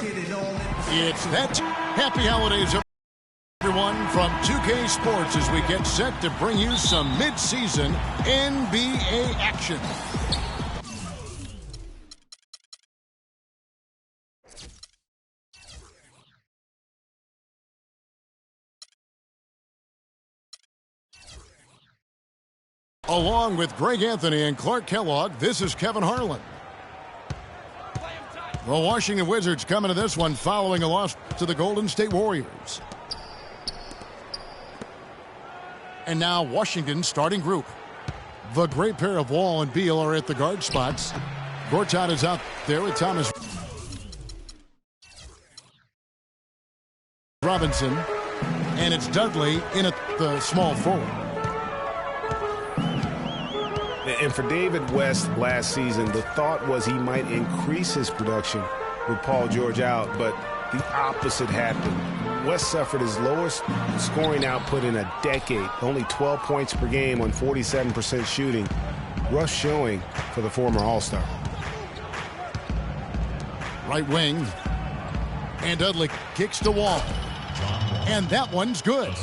It's that happy holidays, everyone, from 2K Sports as we get set to bring you some mid-season NBA action. Along with Greg Anthony and Clark Kellogg, this is Kevin Harlan. The Washington Wizards coming to this one following a loss to the Golden State Warriors. And now Washington's starting group. The great pair of Wall and Beal are at the guard spots. Guardate is out there with Thomas Robinson. And it's Dudley in at the small forward. And for David West last season, the thought was he might increase his production with Paul George out, but the opposite happened. West suffered his lowest scoring output in a decade, only 12 points per game on 47% shooting. Rough showing for the former All-Star. Right wing, and Dudley kicks to Wall, and that one's good.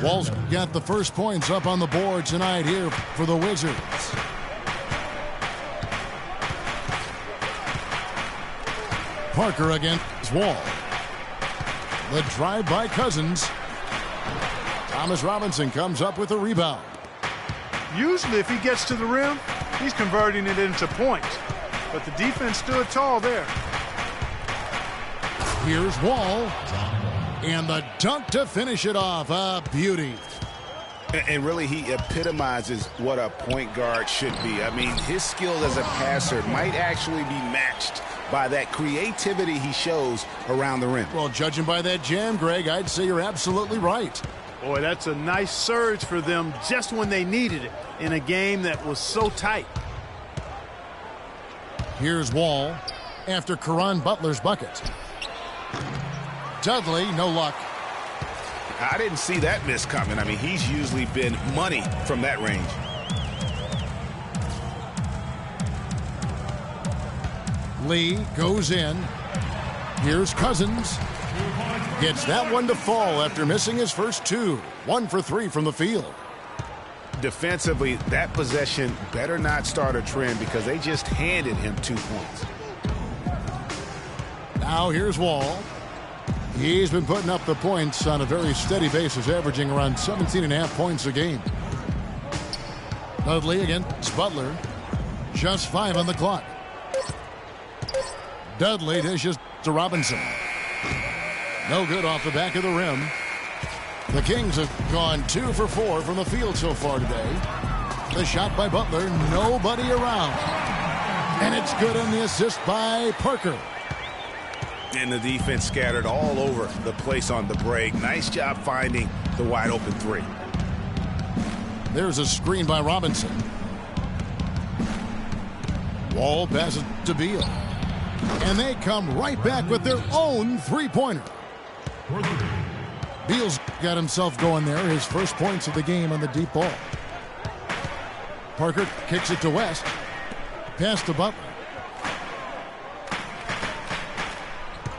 Wall's got the first points up on the board tonight here for the Wizards. Parker against Wall. The drive by Cousins. Thomas Robinson comes up with a rebound. Usually if he gets to the rim, he's converting it into points. But the defense stood tall there. Here's Wall. And the dunk to finish it off. A beauty. And really, he epitomizes what a point guard should be. I mean, his skills as a passer might actually be matched by that creativity he shows around the rim. Well, judging by that jam, Greg, I'd say you're absolutely right. Boy, that's a nice surge for them just when they needed it in a game that was so tight. Here's Wall after Caron Butler's bucket. Dudley, no luck. I didn't see that miss coming. I mean, he's usually been money from that range. Lee goes in. Here's Cousins. Gets that one to fall after missing his first two. 1 for 3 from the field. Defensively, that possession better not start a trend because they just handed him 2 points. Now here's Wall. He's been putting up the points on a very steady basis, averaging around 17.5 points a game. Dudley against Butler. Just 5 on the clock. Dudley dishes to Robinson. No good off the back of the rim. The Kings have gone 2 for 4 from the field so far today. The shot by Butler, nobody around. And it's good on the assist by Parker. And the defense scattered all over the place on the break. Nice job finding the wide open 3. There's a screen by Robinson. Wall passes to Beal. And they come right back with their own three-pointer. Beal's got himself going there. His first points of the game on the deep ball. Parker kicks it to West. Pass to Butler.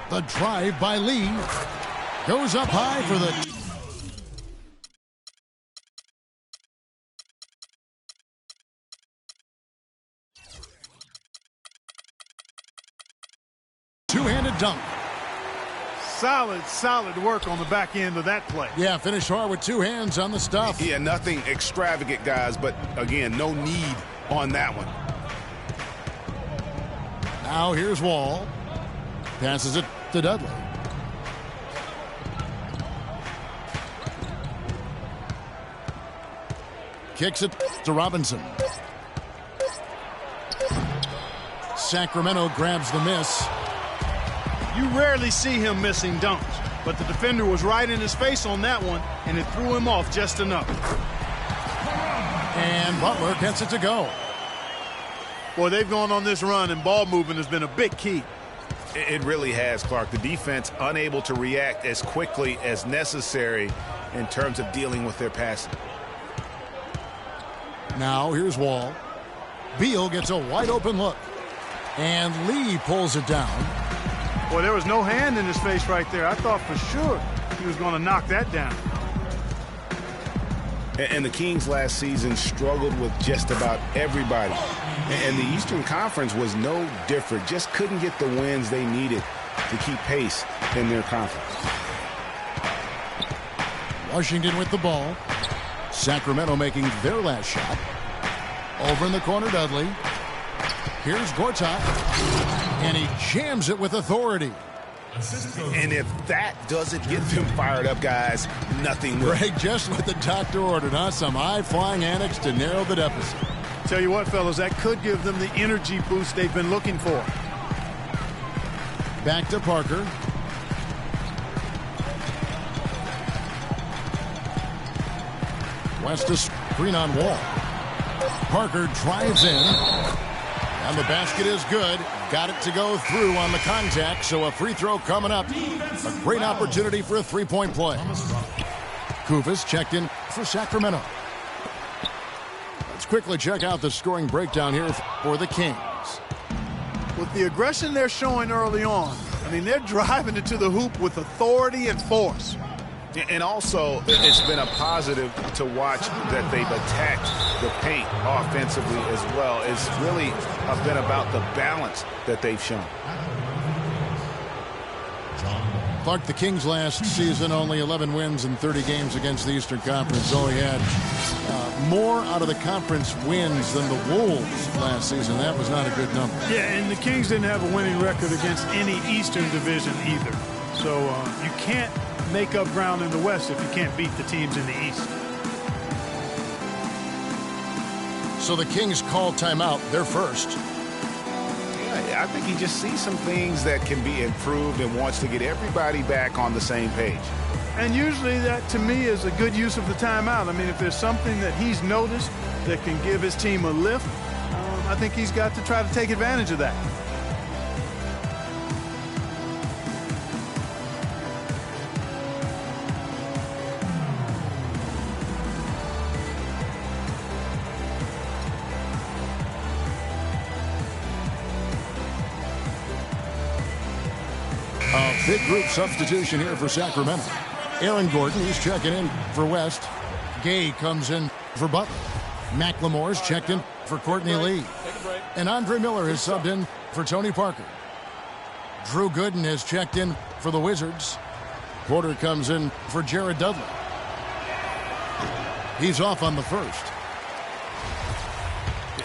The drive by Lee. Goes up high for the... two-handed dunk. Solid work on the back end of that play. Yeah, finish hard with 2 hands on the stuff. Yeah, nothing extravagant, guys, but again, no need on that one. Now here's Wall. Passes it to Dudley. Kicks it to Robinson. Sacramento grabs the miss. You rarely see him missing dunks, but the defender was right in his face on that one, and it threw him off just enough. And Butler gets it to go. Boy, they've gone on this run, and ball movement has been a big key. It really has, Clark. The defense unable to react as quickly as necessary in terms of dealing with their passing. Now here's Wall. Beal gets a wide open look. And Lee pulls it down. Boy, there was no hand in his face right there. I thought for sure he was going to knock that down. And the Kings last season struggled with just about everybody. And the Eastern Conference was no different. Just couldn't get the wins they needed to keep pace in their conference. Washington with the ball. Sacramento making their last shot. Over in the corner, Dudley. Here's Guardate. And he jams it with authority. And if that doesn't get them fired up, guys, nothing will. Greg, just what the doctor ordered, huh? Some high-flying antics to narrow the deficit. Tell you what, fellas, that could give them the energy boost they've been looking for. Back to Parker. West to screen on Wall. Parker drives in. And the basket is good. Got it to go through on the contact, so a free throw coming up. A great opportunity for a three-point play. Kufis checked in for Sacramento. Let's quickly check out the scoring breakdown here for the Kings. With the aggression they're showing early on, I mean, they're driving it to the hoop with authority and force. And also, it's been a positive to watch that they've attacked the paint offensively as well. It's really been about the balance that they've shown. Clark, the Kings last season, only 11 wins in 30 games against the Eastern Conference. Only had more out of the conference wins than the Wolves last season. That was not a good number. Yeah, and the Kings didn't have a winning record against any Eastern division either. So you can't make up ground in the West if you can't beat the teams in the East. So the Kings call timeout. They're first. Yeah, I think he just sees some things that can be improved and wants to get everybody back on the same page. And usually that, to me, is a good use of the timeout. I mean, if there's something that he's noticed that can give his team a lift, I think he's got to try to take advantage of that. Big group substitution here for Sacramento. Aaron Gordon, he's checking in for West. Gay comes in for Butler. McLemore's checked in for Courtney Lee. And Andre Miller has subbed in for Tony Parker. Drew Gooden has checked in for the Wizards. Porter comes in for Jared Dudley. He's off on the first.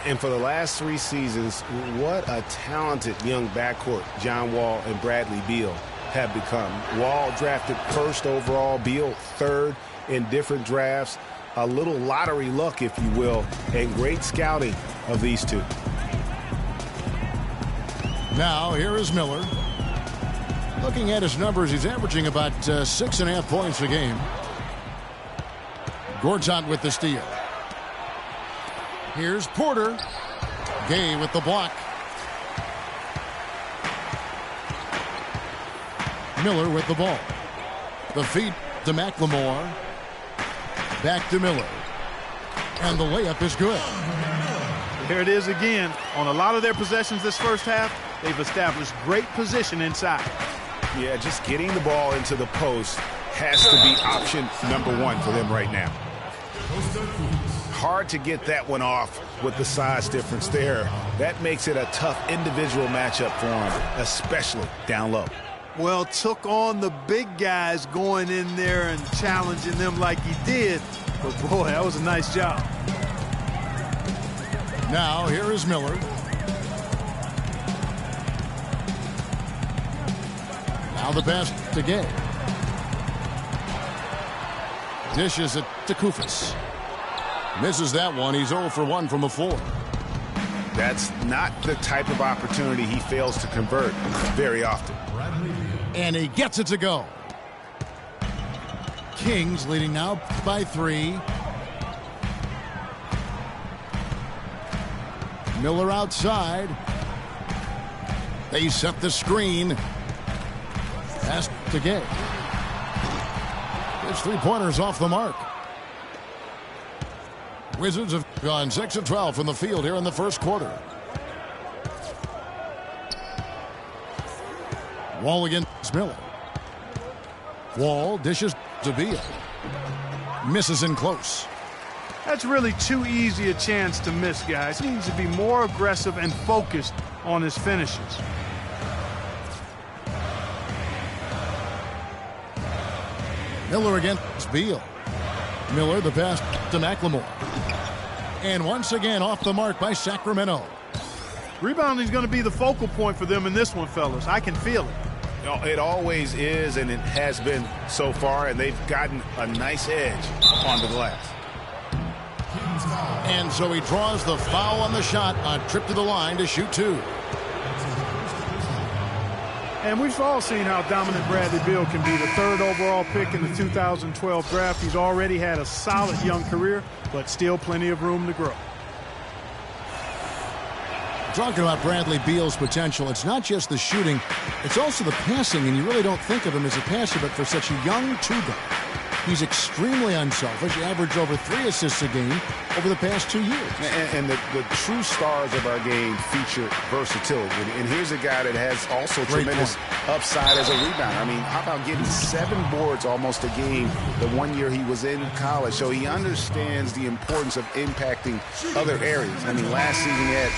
And for the last 3 seasons, what a talented young backcourt John Wall and Bradley Beal have become. Wall drafted first overall, Beal third in different drafts. A little lottery luck, if you will, and great scouting of these two. Now, here is Miller. Looking at his numbers, he's averaging about 6.5 points a game. Guardate with the steal. Here's Porter. Gay with the block. Miller with the ball. The feed to McLemore. Back to Miller. And the layup is good. Here it is again. On a lot of their possessions this first half, they've established great position inside. Yeah, just getting the ball into the post has to be option number 1 for them right now. Hard to get that one off with the size difference there. That makes it a tough individual matchup for him, especially down low. Well, took on the big guys going in there and challenging them like he did. But, boy, that was a nice job. Now, here is Miller. Now the pass to Gay. Dishes it to Kufis. Misses that one. He's 0 for 1 from the floor. That's not the type of opportunity he fails to convert very often. And he gets it to go. Kings leading now by 3. Miller outside. They set the screen. Pass to Gay. His three-pointer's off the mark. Wizards have gone 6 of 12 from the field here in the first quarter. Wall against Miller. Wall dishes to Beal. Misses in close. That's really too easy a chance to miss, guys. He needs to be more aggressive and focused on his finishes. Miller against Beal. Miller the pass to McLemore. And once again off the mark by Sacramento. Rebounding is going to be the focal point for them in this one, fellas. I can feel it. It always is, and it has been so far, and they've gotten a nice edge on the glass. And so he draws the foul on the shot, a trip to the line to shoot two. And we've all seen how dominant Bradley Beal can be. The 3rd overall pick in the 2012 draft. He's already had a solid young career, but still plenty of room to grow. Talking about Bradley Beal's potential, it's not just the shooting, it's also the passing, and you really don't think of him as a passer, but for such a young two-guard, he's extremely unselfish, averaged over 3 assists a game over the past 2 years. And the true stars of our game feature versatility. And here's a guy that has also tremendous upside as a rebounder. I mean, how about getting 7 boards almost a game the 1 year he was in college? So he understands the importance of impacting other areas. I mean, last season he had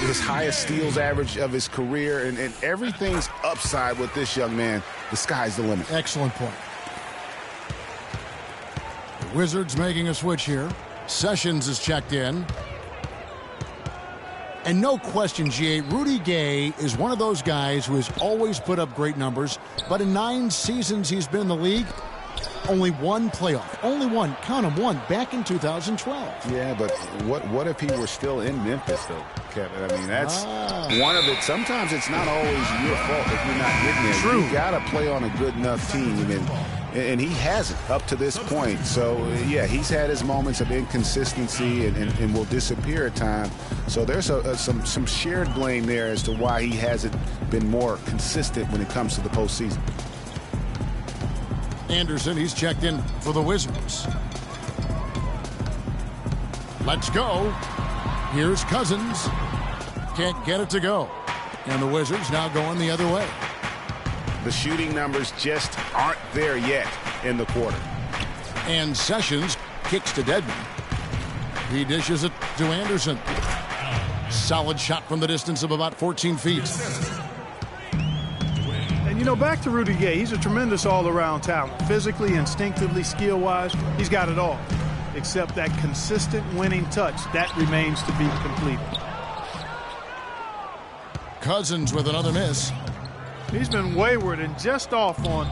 his highest steals average of his career, and everything's upside with this young man. The sky's the limit. Excellent point. The Wizards making a switch here. Sessions is checked in. And no question, G.A., Rudy Gay is one of those guys who has always put up great numbers, but in 9 seasons he's been in the league, only 1 playoff. Only 1. Count him, 1. Back in 2012. Yeah, but what if he were still in Memphis, though, Kevin? I mean, that's one of it. Sometimes it's not always your fault if you're not getting there. True. You got to play on a good enough team, and he hasn't up to this point. So, yeah, he's had his moments of inconsistency and will disappear at times. So there's some shared blame there as to why he hasn't been more consistent when it comes to the postseason. Anderson, he's checked in for the Wizards. Let's go. Here's Cousins. Can't get it to go. And the Wizards now going the other way. The shooting numbers just aren't there yet in the quarter. And Sessions kicks to Dedmon. He dishes it to Anderson. Solid shot from the distance of about 14 feet. And, you know, back to Rudy Gay, he's a tremendous all-around talent. Physically, instinctively, skill-wise, he's got it all. Except that consistent winning touch, that remains to be completed. Cousins with another miss. He's been wayward and just off on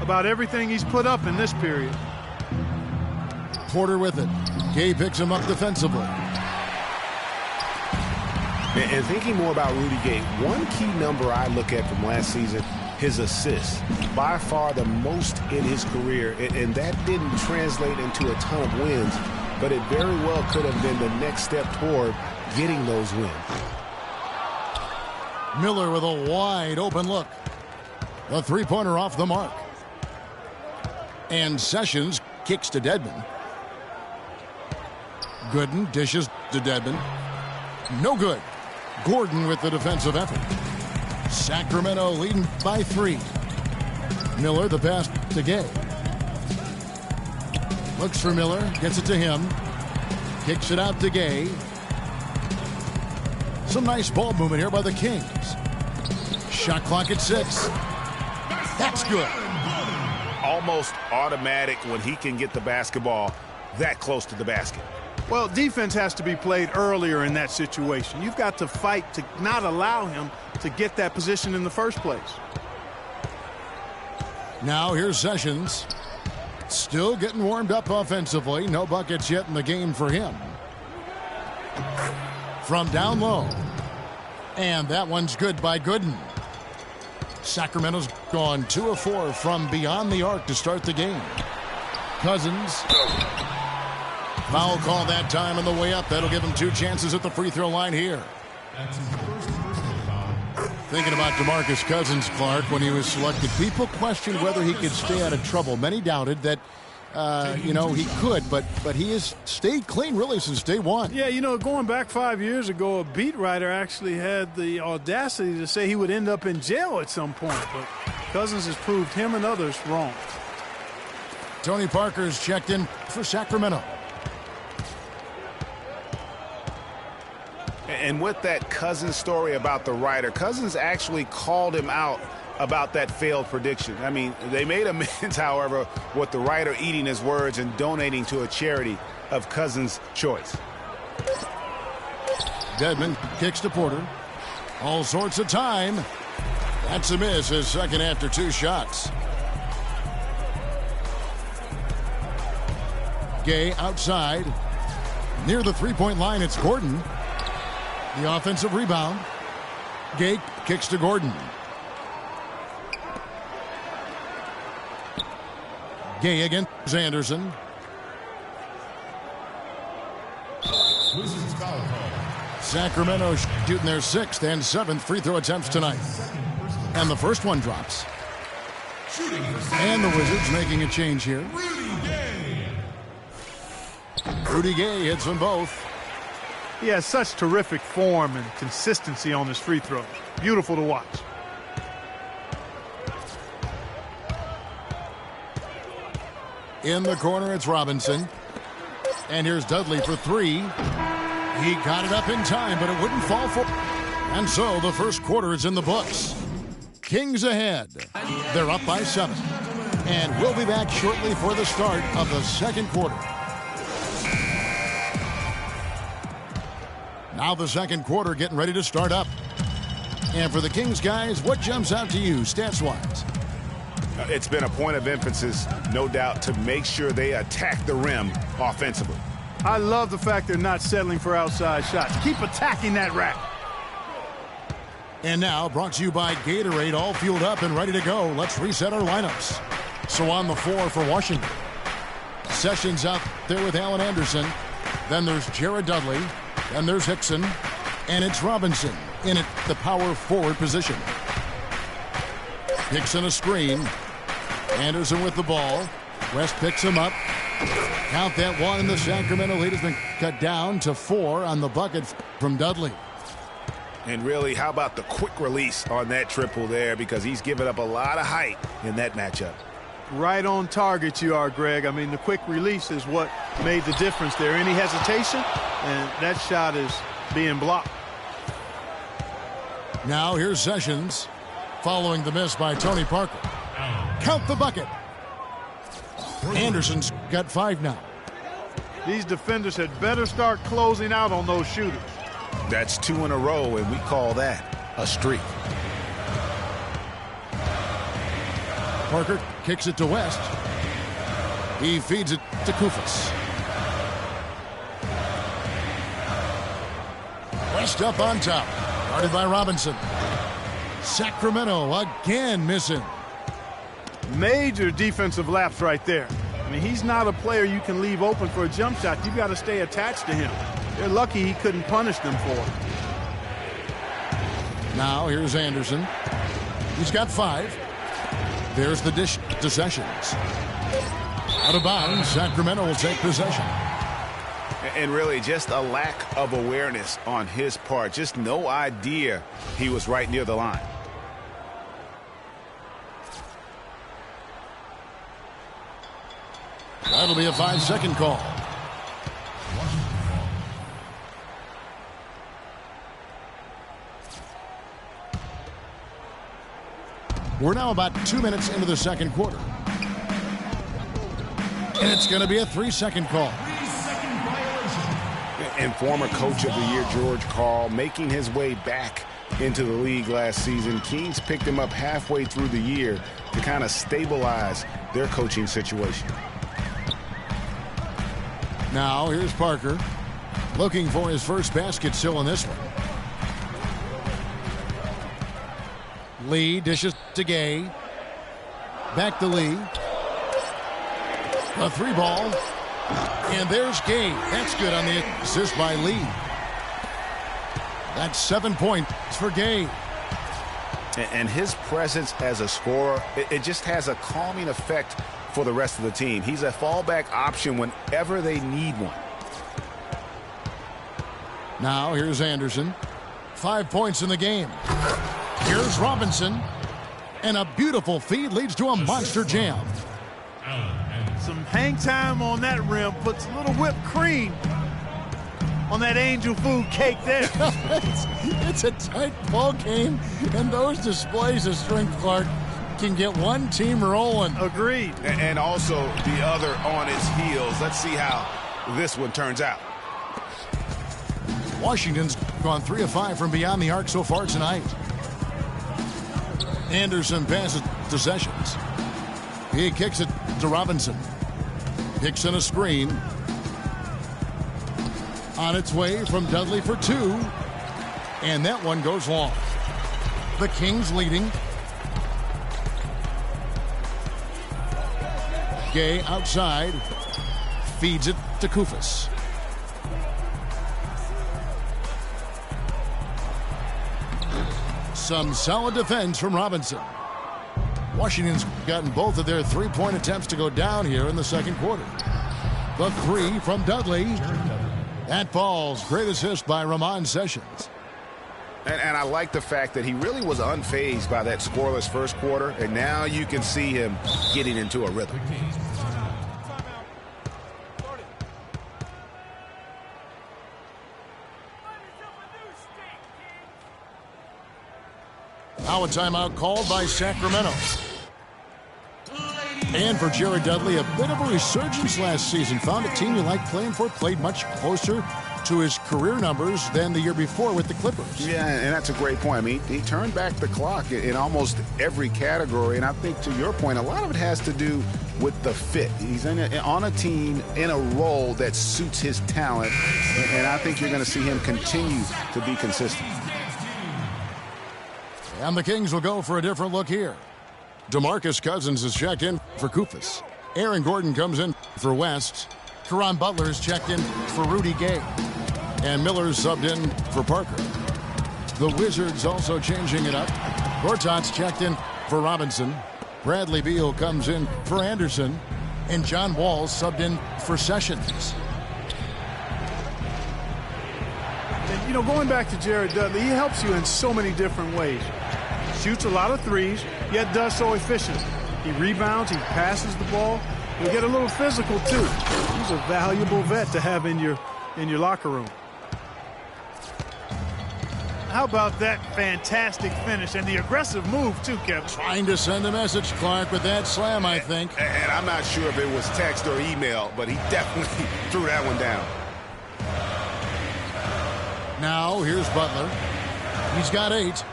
about everything he's put up in this period. Porter with it. Gay picks him up defensively. And thinking more about Rudy Gay, one key number I look at from last season, his assists. By far the most in his career, and that didn't translate into a ton of wins, but it very well could have been the next step toward getting those wins. Miller with a wide open look. A three-pointer off the mark. And Sessions kicks to Dedmon. Gooden dishes to Dedmon. No good. Gordon with the defensive effort. Sacramento leading by 3. Miller the pass to Gay. Looks for Miller, gets it to him. Kicks it out to Gay. Some nice ball movement here by the Kings. Shot clock at 6. That's good. Almost automatic when he can get the basketball that close to the basket. Well, defense has to be played earlier in that situation. You've got to fight to not allow him to get that position in the first place. Now here's Sessions. Still getting warmed up offensively. No buckets yet in the game for him. From down low. And that one's good by Gooden. Sacramento's gone 2 of 4 from beyond the arc to start the game. Cousins. Foul call that time on the way up. That'll give him 2 chances at the free throw line here. Thinking about DeMarcus Cousins, Clark, when he was selected, people questioned whether he could stay out of trouble. Many doubted that He could, but he has stayed clean really since day one. Yeah, going back 5 years ago, a beat writer actually had the audacity to say he would end up in jail at some point, but Cousins has proved him and others wrong. Tony Parker's checked in for Sacramento. And with that Cousins story about the writer, Cousins actually called him out about that failed prediction. I mean, they made amends, however, with the writer eating his words and donating to a charity of Cousins' choice. Dedmon kicks to Porter. All sorts of time. That's a miss, his second after 2 shots. Gay outside. Near the three-point line, it's Gordon. The offensive rebound. Gay kicks to Gordon. Gay against Anderson. Sacramento shooting their 6th and 7th free throw attempts tonight. And the first one drops. And the Wizards making a change here. Rudy Gay hits them both. He has such terrific form and consistency on his free throws. Beautiful to watch. In the corner, it's Robinson. And here's Dudley for 3. He got it up in time, but it wouldn't fall for. And so the first quarter is in the books. Kings ahead. They're up by 7. And we'll be back shortly for the start of the second quarter. Now the second quarter getting ready to start up. And for the Kings guys, what jumps out to you stats-wise? It's been a point of emphasis, no doubt, to make sure they attack the rim offensively. I love the fact they're not settling for outside shots. Keep attacking that rack. And now, brought to you by Gatorade, all fueled up and ready to go. Let's reset our lineups. So on the floor for Washington, Sessions out there with Allen Anderson. Then there's Jared Dudley. Then there's Hickson. And it's Robinson in at the power forward position. Hickson a screen. Anderson with the ball. West picks him up. Count that one, and the Sacramento lead has been cut down to 4 on the bucket from Dudley. And really, how about the quick release on that triple there, because he's given up a lot of height in that matchup. Right on target you are, Greg. I mean, the quick release is what made the difference there. Any hesitation, and that shot is being blocked. Now here's Sessions following the miss by Tony Parker. Count the bucket. Anderson's got 5 now. These defenders had better start closing out on those shooters. That's 2 in a row, and we call that a streak. Parker kicks it to West. He feeds it to Kufas. West up on top. Guarded by Robinson. Sacramento again missing. Major defensive lapse right there. I mean, he's not a player you can leave open for a jump shot. You've got to stay attached to him. They're lucky he couldn't punish them for it. Now here's Anderson. He's got 5. There's the dish to Sessions. Out of bounds, Sacramento will take possession. And really just a lack of awareness on his part. Just no idea he was right near the line. That'll be a 5-second call. We're now about 2 minutes into the second quarter. And it's going to be a 3-second call. And former coach of the year, George Karl, making his way back into the league last season. Kings picked him up halfway through the year to kind of stabilize their coaching situation. Now here's Parker looking for his first basket still in this one. Lee dishes to Gay. Back to Lee. A 3 ball. And there's Gay. That's good on the assist by Lee. That's 7 points for Gay. And his presence as a scorer, it just has a calming effect for the rest of the team. He's a fallback option whenever they need one. Now here's Anderson. 5 points in the game. Here's Robinson. And a beautiful feed leads to a monster jam. Some hang time on that rim puts a little whipped cream on that angel food cake there. It's a tight ball game, and those displays of strength, Clark, can get one team rolling. Agreed. And also the other on its heels. Let's see how this one turns out. Washington's gone 3 of 5 from beyond the arc so far tonight. Anderson passes to Sessions. He kicks it to Robinson. Picks in a screen. On its way from Dudley for 2. And that one goes long. The Kings leading. Gay outside. Feeds it to Koufos. Some solid defense from Robinson. Washington's gotten both of their three-point attempts to go down here in the second quarter. The 3 from Dudley. That falls. Great assist by Ramon Sessions. And I like the fact that he really was unfazed by that scoreless first quarter, and now you can see him getting into a rhythm. Now a timeout called by Sacramento. And for Jared Dudley, a bit of a resurgence last season. Found a team he liked playing for, played much closer to his career numbers than the year before with the Clippers. Yeah, and that's a great point. I mean, he turned back the clock in almost every category, and I think to your point, a lot of it has to do with the fit. He's on a team in a role that suits his talent, and I think you're going to see him continue to be consistent. And the Kings will go for a different look here. DeMarcus Cousins is checked in for Koufos. Aaron Gordon comes in for West. Caron Butler is checked in for Rudy Gay. And Miller's subbed in for Parker. The Wizards also changing it up. Gortat's checked in for Robinson. Bradley Beal comes in for Anderson. And John Wall's subbed in for Sessions. And, you know, going back to Jared Dudley, he helps you in so many different ways. Shoots a lot of threes, yet does so efficiently. He rebounds, he passes the ball. He'll get a little physical, too. He's a valuable vet to have in your locker room. How about that fantastic finish and the aggressive move, too, Kevin? Trying to send a message, Clark, with that slam, I think. And I'm not sure if it was text or email, but he definitely threw that one down. Now, here's Butler. He's got 8.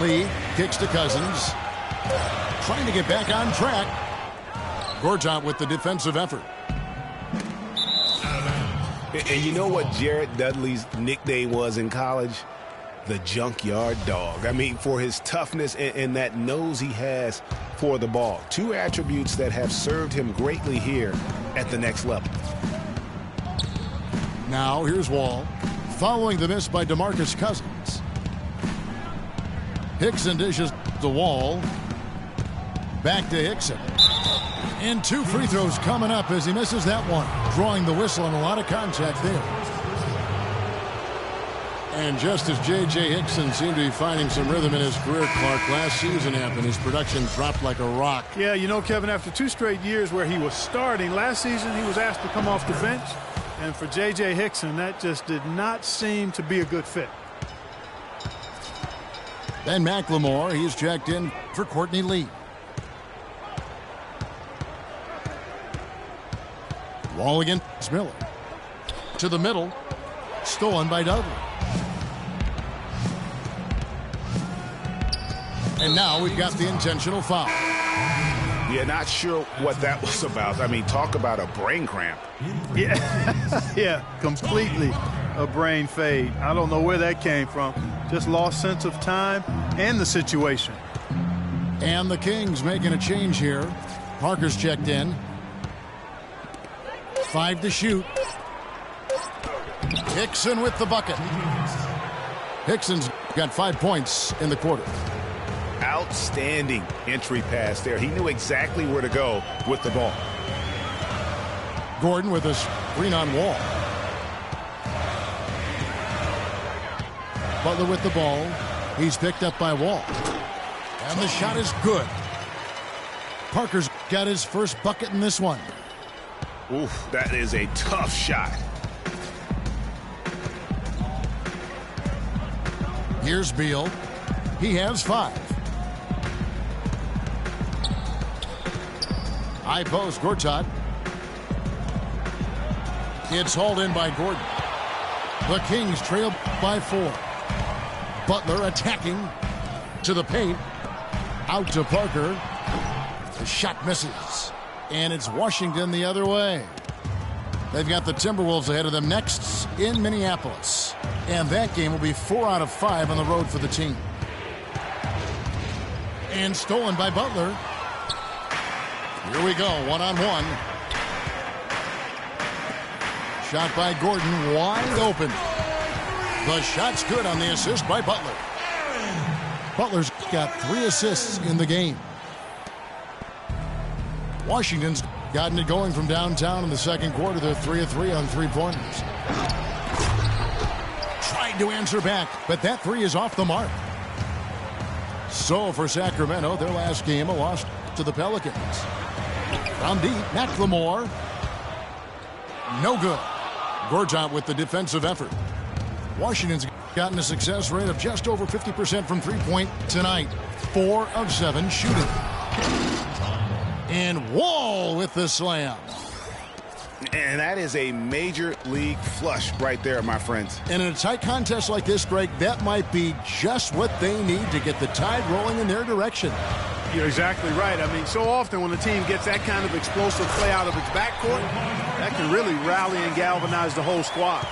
Lee kicks to Cousins. Trying to get back on track. Gortat with the defensive effort. And you know what Jared Dudley's nickname was in college? The Junkyard Dog. I mean, for his toughness and that nose he has for the ball. 2 attributes that have served him greatly here at the next level. Now, here's Wall. Following the miss by DeMarcus Cousins. Hickson dishes the Wall. Back to Hickson. And 2 free throws coming up as he misses that one. Drawing the whistle and a lot of contact there. And just as J.J. Hickson seemed to be finding some rhythm in his career, Clark, last season happened. His production dropped like a rock. Yeah, you know, Kevin, after 2 straight years where he was starting, last season he was asked to come off the bench. And for J.J. Hickson, that just did not seem to be a good fit. Ben McLemore, he's checked in for Courtney Lee. Wall against Miller. To the middle. Stolen by Dudley. And now we've got the intentional foul. Yeah, not sure what that was about. I mean, talk about a brain cramp. Yeah, yeah, completely a brain fade. I don't know where that came from. Just lost sense of time and the situation. And the Kings making a change here. Parker's checked in. 5 to shoot. Hickson with the bucket. Hickson's got 5 points in the quarter. Outstanding entry pass there. He knew exactly where to go with the ball. Gordon with a screen on Wall. Butler with the ball. He's picked up by Wall. And the shot is good. Parker's got his first bucket in this one. Oof, that is a tough shot. Here's Beal. He has 5. High post, Guardate. It's hauled in by Gordon. The Kings trail by 4. Butler attacking to the paint. Out to Parker. The shot misses. And it's Washington the other way. They've got the Timberwolves ahead of them next in Minneapolis. And that game will be 4 out of 5 on the road for the team. And stolen by Butler. Here we go, one-on-one. Shot by Gordon, wide open. The shot's good on the assist by Butler. Butler's got 3 assists in the game. Washington's gotten it going from downtown in the second quarter. They're 3 of 3 on 3-pointers. Tried to answer back, but that 3 is off the mark. So for Sacramento, their last game, a loss to the Pelicans. From deep, McLemore. No good. Guardate with the defensive effort. Washington's gotten a success rate of just over 50% from three-point tonight. 4 of 7 shooting. And Wall with the slam. And that is a major league flush right there, my friends. And in a tight contest like this, Greg, that might be just what they need to get the tide rolling in their direction. You're exactly right. I mean, so often when a team gets that kind of explosive play out of its backcourt, that can really rally and galvanize the whole squad.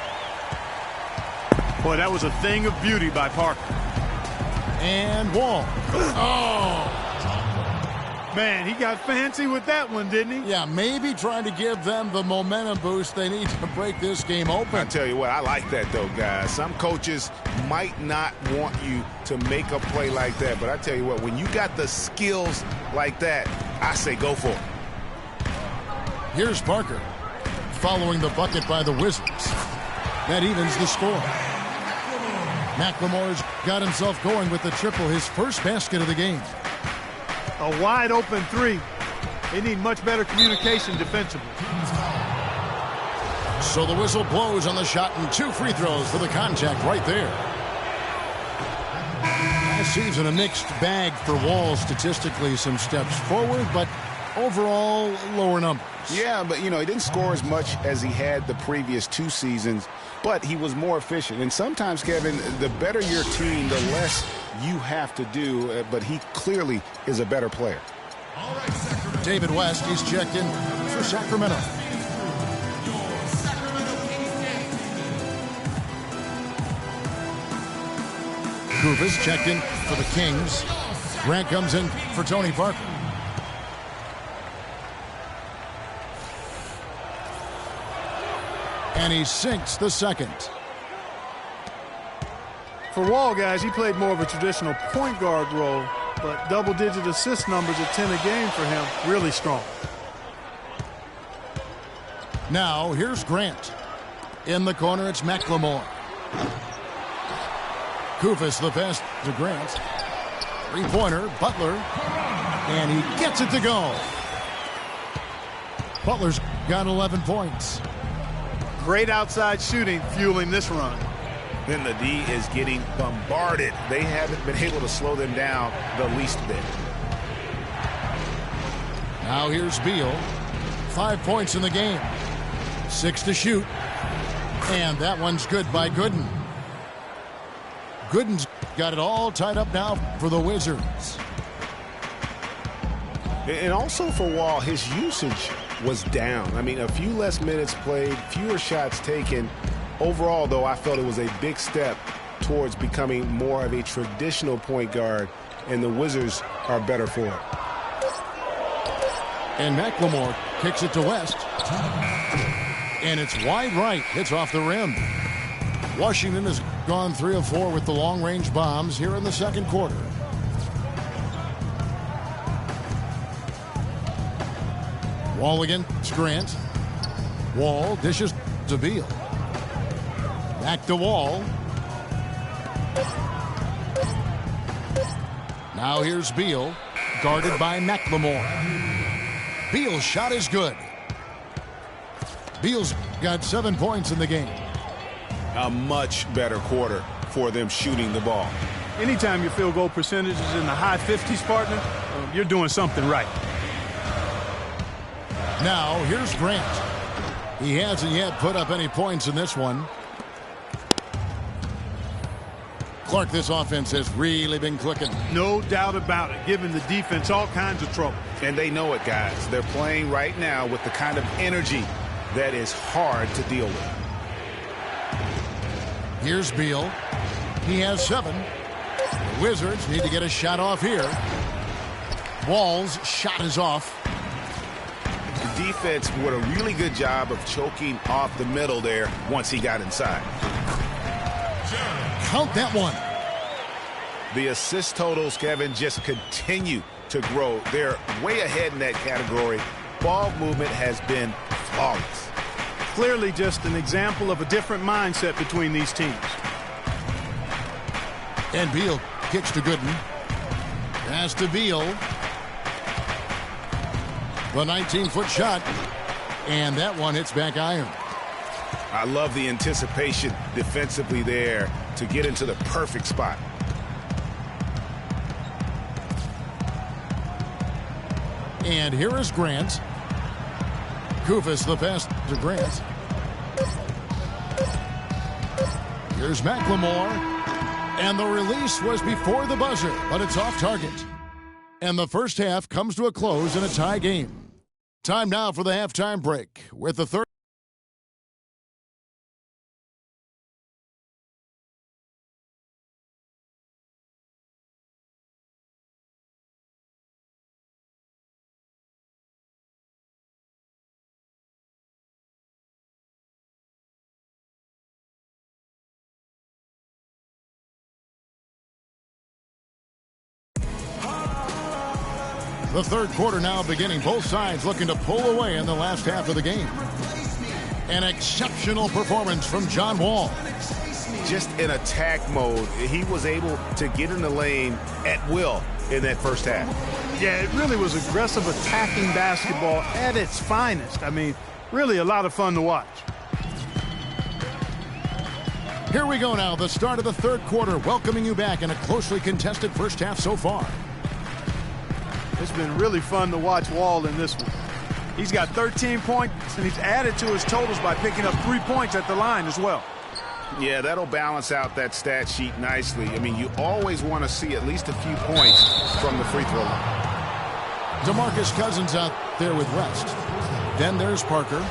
Boy, that was a thing of beauty by Parker. And Wall. Oh! Man, he got fancy with that one, didn't he? Yeah, maybe trying to give them the momentum boost they need to break this game open. I tell you what, I like that, though, guys. Some coaches might not want you to make a play like that, but I tell you what, when you got the skills like that, I say go for it. Here's Parker following the bucket by the Wizards. That evens the score. McLemore's got himself going with the triple, his first basket of the game. A wide open 3. They need much better communication defensively. So the whistle blows on the shot and 2 free throws for the contact right there. Last season, a mixed bag for Wall statistically. Some steps forward, but overall lower numbers. Yeah, but, you know, he didn't score as much as he had the previous 2 seasons, but he was more efficient. And sometimes, Kevin, the better your team, the less you have to do, but he clearly is a better player. David West, he's checked in for Sacramento. Kufis checked in for the Kings. Grant comes in for Tony Parker. And he sinks the second. For Wall, guys, he played more of a traditional point guard role, but double-digit assist numbers at 10 a game for him, really strong. Now, here's Grant. In the corner, it's McLemore. Kufis the pass to Grant. Three-pointer, Butler. And he gets it to go. Butler's got 11 points. Great outside shooting fueling this run. Then the D is getting bombarded. They haven't been able to slow them down the least bit. Now here's Beal. 5 points in the game. 6 to shoot. And that one's good by Gooden. Gooden's got it all tied up now for the Wizards. And also for Wall, his usage was down. I mean, a few less minutes played, fewer shots taken. Overall, though, I felt it was a big step towards becoming more of a traditional point guard, and the Wizards are better for it. And McLemore kicks it to West. And it's wide right. Hits off the rim. Washington has gone 3 of 4 with the long-range bombs here in the second quarter. Wall against Grant. Wall dishes to Beal. Back to Wall. Now here's Beal, guarded by McLemore. Beal's shot is good. Beal's got 7 points in the game. A much better quarter for them shooting the ball. Anytime your field goal percentage is in the high 50s, partner, you're doing something right. Now here's Grant. He hasn't yet put up any points in this one. Clark, this offense has really been clicking. No doubt about it, giving the defense all kinds of trouble. And they know it, guys. They're playing right now with the kind of energy that is hard to deal with. Here's Beal. He has 7. The Wizards need to get a shot off here. Wall's shot is off. The defense did a really good job of choking off the middle there once he got inside. Count that one. The assist totals, Kevin, just continue to grow. They're way ahead in that category. Ball movement has been flawless. Clearly just an example of a different mindset between these teams. And Beal kicks to Gooden. Pass to Beal. The 19-foot shot. And that one hits back iron. I love the anticipation defensively there to get into the perfect spot. And here is Grant. Kufis the pass to Grant. Here's McLemore. And the release was before the buzzer, but it's off target. And the first half comes to a close in a tie game. Time now for the halftime break with the third. The third quarter now beginning. Both sides looking to pull away in the last half of the game. An exceptional performance from John Wall. Just in attack mode, he was able to get in the lane at will in that first half. Yeah, it really was aggressive attacking basketball at its finest. I mean, really a lot of fun to watch. Here we go now, the start of the third quarter, welcoming you back in a closely contested first half so far. It's been really fun to watch Wall in this one. He's got 13 points, and he's added to his totals by picking up 3 points at the line as well. Yeah, that'll balance out that stat sheet nicely. I mean, you always want to see at least a few points from the free throw line. DeMarcus Cousins out there with West. Then there's Parker.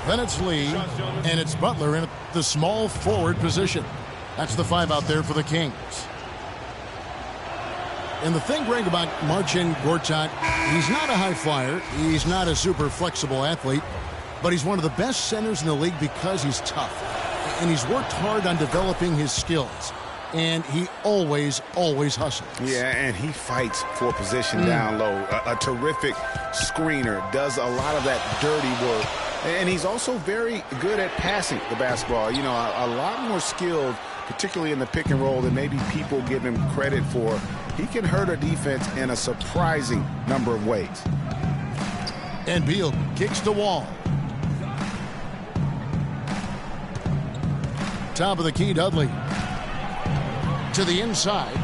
Then it's Lee. And it's Butler in the small forward position. That's the 5 out there for the Kings. And the thing, Greg, about Marcin Gortat, he's not a high flyer. He's not a super flexible athlete. But he's one of the best centers in the league because he's tough. And he's worked hard on developing his skills. And he always hustles. Yeah, and he fights for position down low. A terrific screener, does a lot of that dirty work. And he's also very good at passing the basketball. You know, a lot more skilled, particularly in the pick and roll, than maybe people give him credit for. He can hurt a defense in a surprising number of ways. And Beal kicks the Wall. Top of the key, Dudley. To the inside.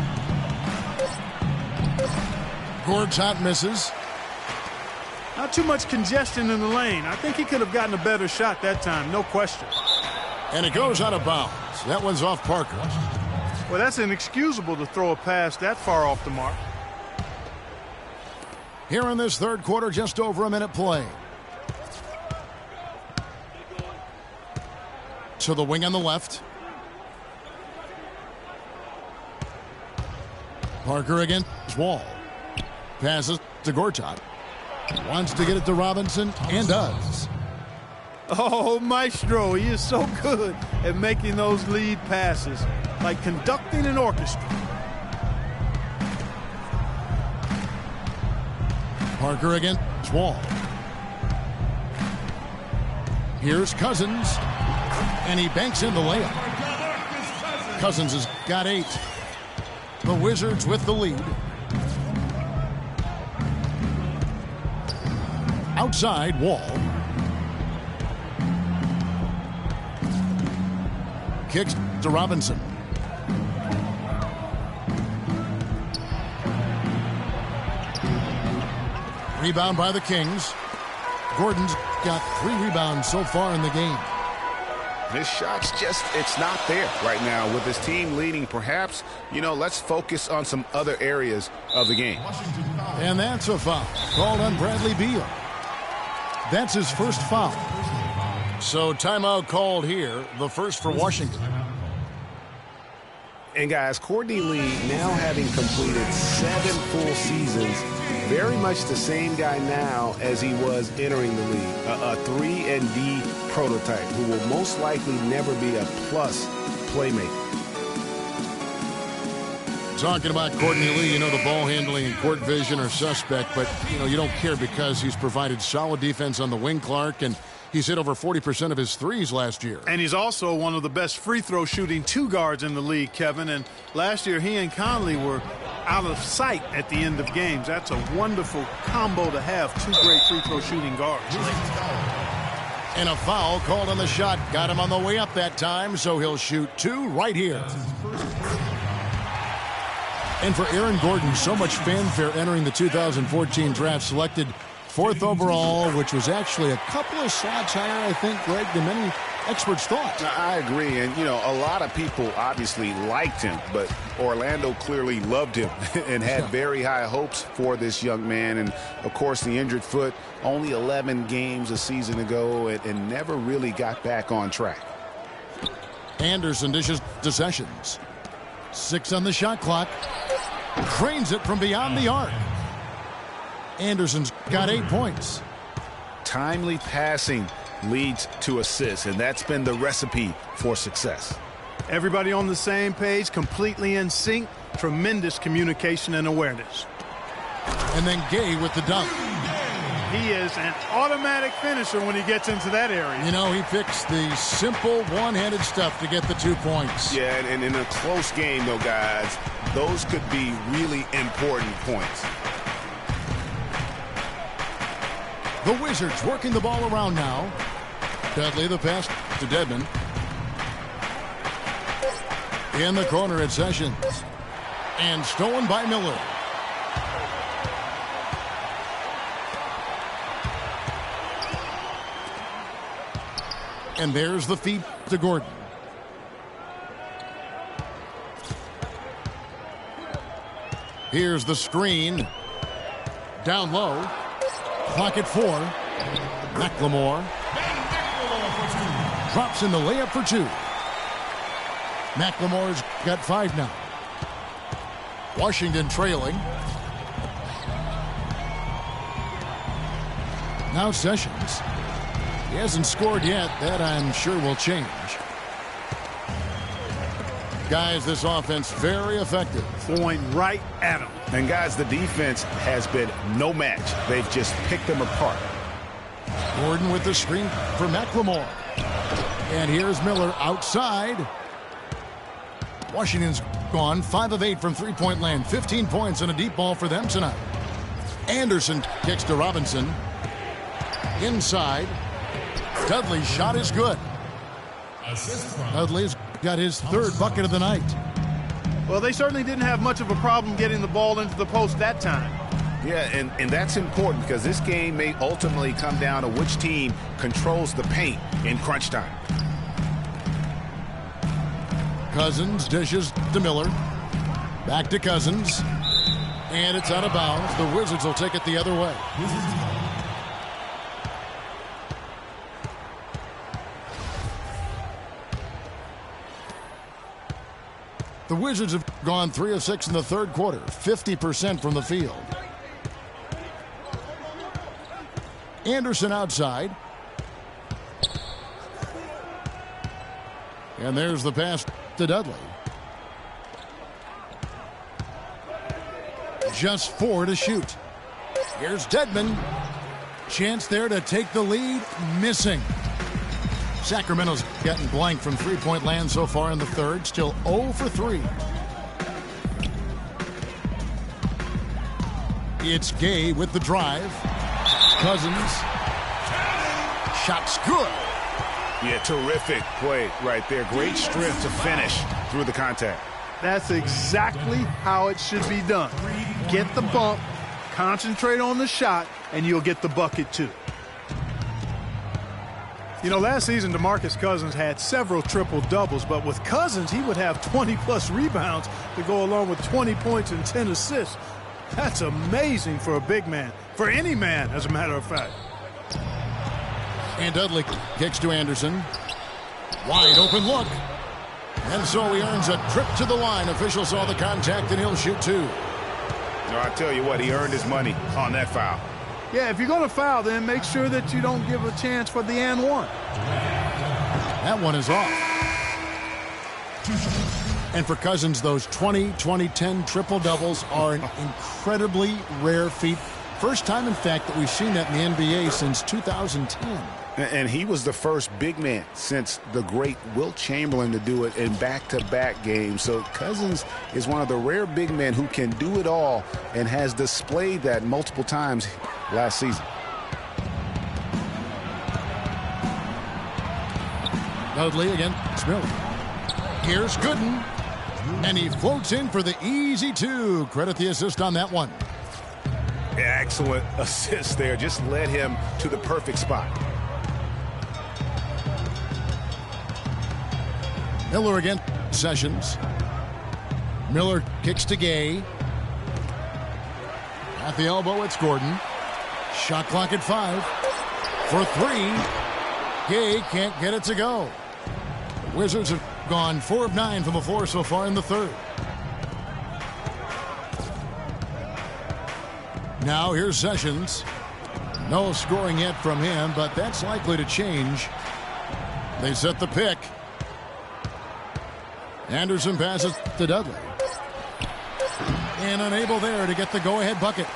Gortat misses. Not too much congestion in the lane. I think he could have gotten a better shot that time, no question. And it goes out of bounds. That one's off Parker. Well, that's inexcusable to throw a pass that far off the mark. Here in this third quarter, just over a minute play. To the wing on the left. Parker against Wall. Passes to Gortat. Wants to get it to Robinson, and does. Oh, Maestro, he is so good at making those lead passes, like conducting an orchestra. Parker against Wall. Here's Cousins, and he banks in the layup. Cousins has got 8. The Wizards with the lead. Outside, Wall. Kicks to Robinson. Rebound by the Kings. Gordon's got 3 rebounds so far in the game. This shot's just, it's not there right now with his team leading. Perhaps, let's focus on some other areas of the game. And that's a foul called on Bradley Beal. That's his first foul. So timeout called here, the first for Washington. And guys, Courtney Lee now having completed 7 full seasons, very much the same guy now as he was entering the league. A 3-and-D prototype who will most likely never be a plus playmaker. Talking about Courtney Lee, the ball handling and court vision are suspect, but, you don't care because he's provided solid defense on the wing, Clark, and he's hit over 40% of his threes last year. And he's also one of the best free throw shooting 2 guards in the league, Kevin. And last year, he and Conley were out of sight at the end of games. That's a wonderful combo to have, 2 great free throw shooting guards. And a foul called on the shot. Got him on the way up that time, so he'll shoot 2 right here. And for Aaron Gordon, so much fanfare entering the 2014 draft, selected 4th overall, which was actually a couple of slots higher, I think, Greg, than many experts thought. I agree. And, a lot of people obviously liked him, but Orlando clearly loved him and had very high hopes for this young man. And, of course, the injured foot, only 11 games a season ago and never really got back on track. Anderson dishes to Sessions. 6 on the shot clock. Drains it from beyond the arc. Anderson's got 8 points. Timely passing leads to assists, and that's been the recipe for success. Everybody on the same page, completely in sync. Tremendous communication and awareness. And then Gay with the dunk. He is an automatic finisher when he gets into that area. He picks the simple one-handed stuff to get the 2 points. Yeah, and in a close game, though, guys, those could be really important points. The Wizards working the ball around now. Dudley, the pass to Dedmon. In the corner at Sessions. And stolen by Miller. And there's the feed to Gordon. Here's the screen. Down low. Clock at 4. McLemore. Drops in the layup for 2. McLemore's got 5 now. Washington trailing. Now Sessions. He hasn't scored yet. That, I'm sure, will change. Guys, this offense very effective. Going right at him. And, guys, the defense has been no match. They've just picked them apart. Gordon with the screen for McLemore. And here's Miller outside. Washington's gone 5 of 8 from three-point land. 15 points and a deep ball for them tonight. Anderson kicks to Robinson. Inside. Dudley's shot is good. Dudley's got his 3rd bucket of the night. Well, they certainly didn't have much of a problem getting the ball into the post that time. Yeah, and that's important because this game may ultimately come down to which team controls the paint in crunch time. Cousins dishes to Miller. Back to Cousins. And it's out of bounds. The Wizards will take it the other way. The Wizards have gone 3 of 6 in the 3rd quarter, 50% from the field. Anderson outside. And there's the pass to Dudley. Just 4 to shoot. Here's Dedmon. Chance there to take the lead. Missing. Sacramento's gotten blank from three-point land so far in the third. Still 0 for 3. It's Gay with the drive. Cousins. Shot's good. Yeah, terrific play right there. Great strength to finish through the contact. That's exactly how it should be done. Get the bump, concentrate on the shot, and you'll get the bucket too. You know, last season, DeMarcus Cousins had several triple-doubles, but with Cousins, he would have 20-plus rebounds to go along with 20 points and 10 assists. That's amazing for a big man, for any man, as a matter of fact. And Dudley kicks to Anderson. Wide open look. And so he earns a trip to the line. Official saw the contact, and he'll shoot 2. No, I tell you what, he earned his money on that foul. Yeah, if you're going to foul, then make sure that you don't give a chance for the and one. That one is off. And for Cousins, those 20, 10 triple-doubles are an incredibly rare feat. First time, in fact, that we've seen that in the NBA since 2010. And he was the first big man since the great Wilt Chamberlain to do it in back-to-back games. So Cousins is one of the rare big men who can do it all and has displayed that multiple times last season. Dudley against Miller. Here's Gooden. And he floats in for the easy 2. Credit the assist on that one. Excellent assist there. Just led him to the perfect spot. Miller against Sessions. Miller kicks to Gay. At the elbow, it's Gordon. Shot clock at 5. For 3. Gay can't get it to go. The Wizards have gone 4 of 9 from the floor so far in the third. Now here's Sessions. No scoring yet from him, but that's likely to change. They set the pick. Anderson passes to Dudley. And unable there to get the go-ahead bucket.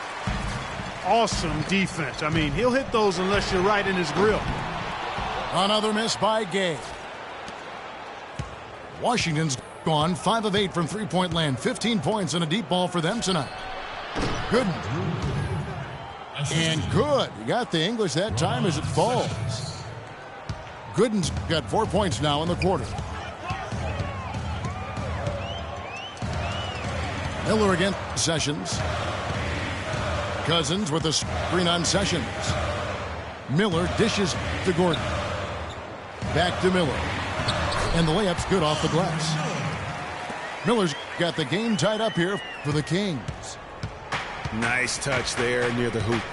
Awesome defense. I mean, he'll hit those unless you're right in his grill. Another miss by Gay. Washington's gone 5 of 8 from three-point land. 15 points and a deep ball for them tonight. Good. And good. You got the English that time as it falls. Gooden's got 4 points now in the quarter. Miller against Sessions. Cousins with a screen on Sessions. Miller dishes to Gordon. Back to Miller. And the layup's good off the glass. Miller's got the game tied up here for the Kings. Nice touch there near the hoop.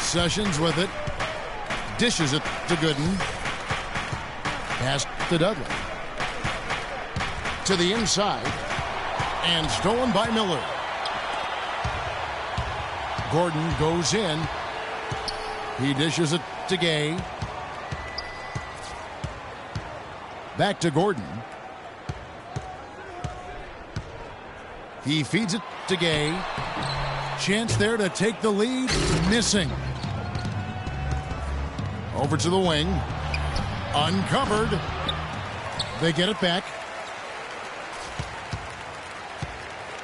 Sessions with it. Dishes it to Gooden. Pass to Dudley. To the inside. And stolen by Miller. Gordon goes in. He dishes it to Gay. Back to Gordon. He feeds it to Gay. Chance there to take the lead. Missing. Over to the wing. Uncovered. They get it back.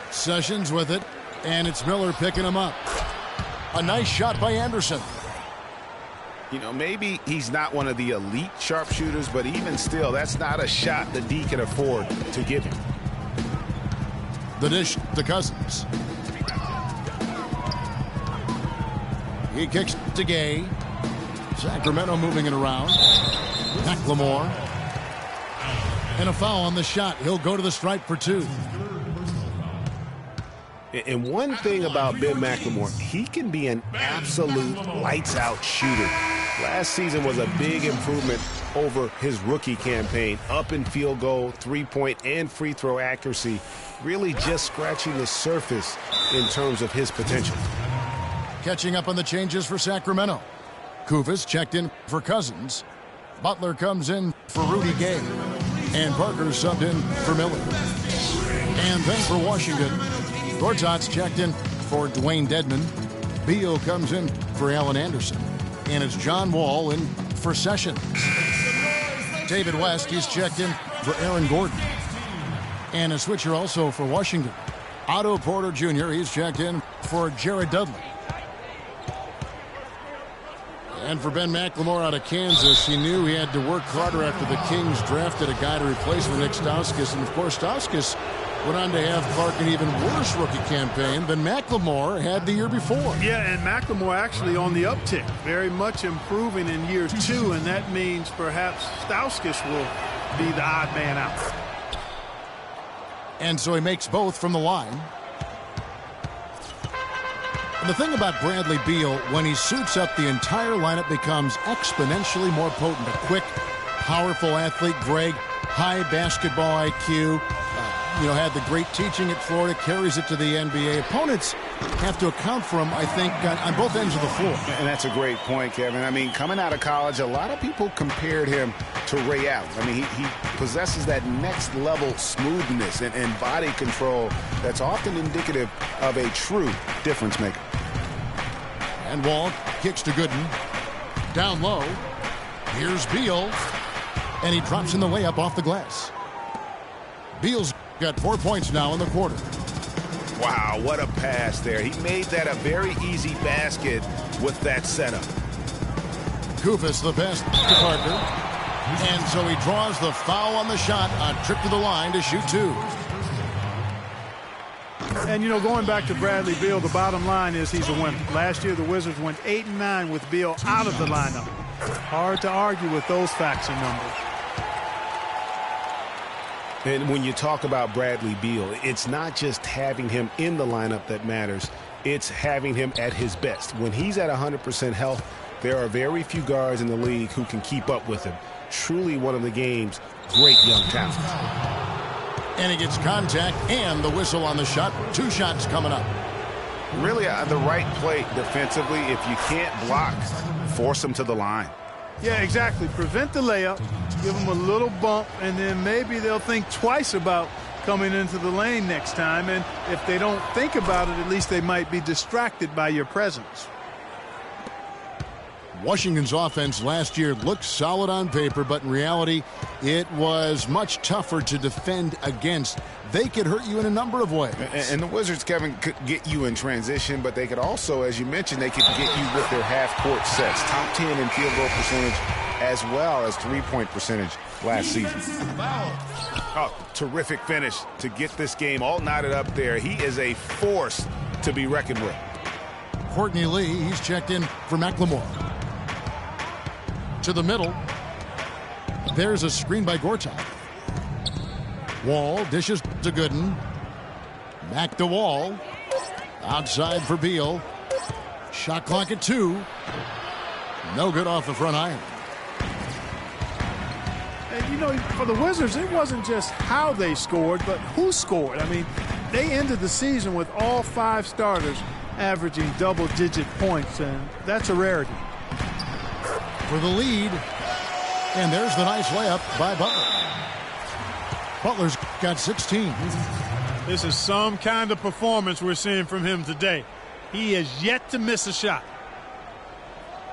Sessions with it. And it's Miller picking him up. A nice shot by Anderson. You know, maybe he's not one of the elite sharpshooters, but even still, that's not a shot the D can afford to give him. The dish to Cousins. He kicks to Gay. Sacramento moving it around. McLemore. And a foul on the shot. He'll go to the stripe for 2. And one thing about Ben McLemore, he can be an absolute lights-out shooter. Last season was a big improvement over his rookie campaign. Up in field goal, three-point, and free throw accuracy. Really just scratching the surface in terms of his potential. Catching up on the changes for Sacramento. Kufis checked in for Cousins. Butler comes in for Rudy Gay. And Parker subbed in for Miller. And then for Washington, Gortat's checked in for Dwayne Dedman. Beal comes in for Allen Anderson. And it's John Wall in for Sessions. David West, he's checked in for Aaron Gordon. And a switcher also for Washington. Otto Porter Jr., he's checked in for Jared Dudley. And for Ben McLemore out of Kansas, he knew he had to work harder after the Kings drafted a guy to replace Nick Stauskas. And, of course, Stauskas went on to have Clark an even worse rookie campaign than McLemore had the year before. Yeah, and McLemore actually on the uptick, very much improving in year 2, and that means perhaps Stauskas will be the odd man out. And so he makes both from the line. And the thing about Bradley Beal, when he suits up, the entire lineup becomes exponentially more potent. A quick, powerful athlete, Greg, high basketball IQ, had the great teaching at Florida, carries it to the NBA. Opponents have to account for him, I think, on both ends of the floor. And that's a great point, Kevin. I mean, coming out of college, a lot of people compared him to Ray Allen. I mean, he possesses that next level smoothness and body control that's often indicative of a true difference maker. And Wall kicks to Gooden. Down low. Here's Beal. And he drops in the layup off the glass. Beal's got 4 points now in the quarter. Wow, what a pass there. He made that a very easy basket with that setup. Kufis the best to Parker. And so he draws the foul on the shot. A trip to the line to shoot 2. And, going back to Bradley Beal, the bottom line is he's a winner. Last year, the Wizards went 8-9 with Beal out of the lineup. Hard to argue with those facts and numbers. And when you talk about Bradley Beal, it's not just having him in the lineup that matters. It's having him at his best. When he's at 100% health, there are very few guards in the league who can keep up with him. Truly one of the game's great young talents. And he gets contact and the whistle on the shot. 2 shots coming up. Really the right play defensively. If you can't block, force him to the line. Yeah, exactly. Prevent the layup, give them a little bump, and then maybe they'll think twice about coming into the lane next time. And if they don't think about it, at least they might be distracted by your presence. Washington's offense last year looked solid on paper, but in reality, it was much tougher to defend against. They could hurt you in a number of ways. And the Wizards, Kevin, could get you in transition, but they could also, as you mentioned, they could get you with their half-court sets. Top 10 in field goal percentage as well as three-point percentage last season. Oh, terrific finish to get this game all knotted up there. He is a force to be reckoned with. Courtney Lee, he's checked in for McLemore. To the middle. There's a screen by Gortat. Wall dishes to Gooden. Back to Wall. Outside for Beal. Shot clock at 2. No good off the front iron. And, for the Wizards, it wasn't just how they scored, but who scored. I mean, they ended the season with all 5 starters averaging double-digit points, and that's a rarity. For the lead. And there's the nice layup by Butler. Butler's got 16. This is some kind of performance we're seeing from him today. He has yet to miss a shot.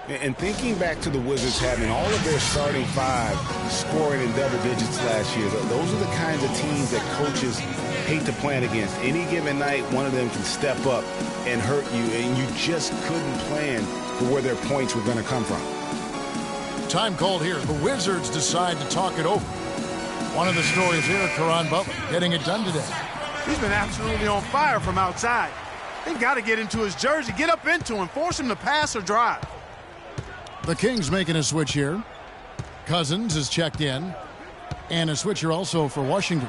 And thinking back to the Wizards having all of their starting 5 scoring in double digits last year, those are the kinds of teams that coaches hate to plan against. Any given night, one of them can step up and hurt you, and you just couldn't plan for where their points were going to come from. Time called here. The Wizards decide to talk it over. One of the stories here, Caron Butler getting it done today. He's been absolutely on fire from outside. They've got to get into his jersey, get up into him, force him to pass or drive. The Kings making a switch here. Cousins is checked in. And a switcher also for Washington.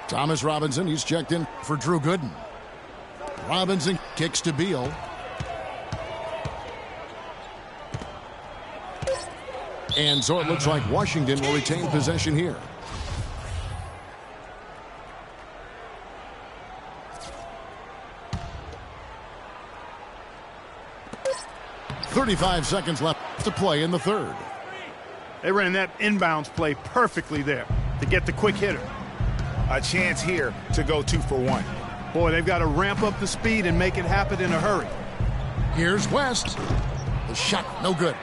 Thomas Robinson, he's checked in for Drew Gooden. Robinson kicks to Beal. And so it looks like Washington will retain possession here. .35 seconds left to play in the third. They ran that inbounds play perfectly there to get the quick hitter. A chance here to go 2 for 1. Boy, they've got to ramp up the speed and make it happen in a hurry. Here's West. The shot, no good.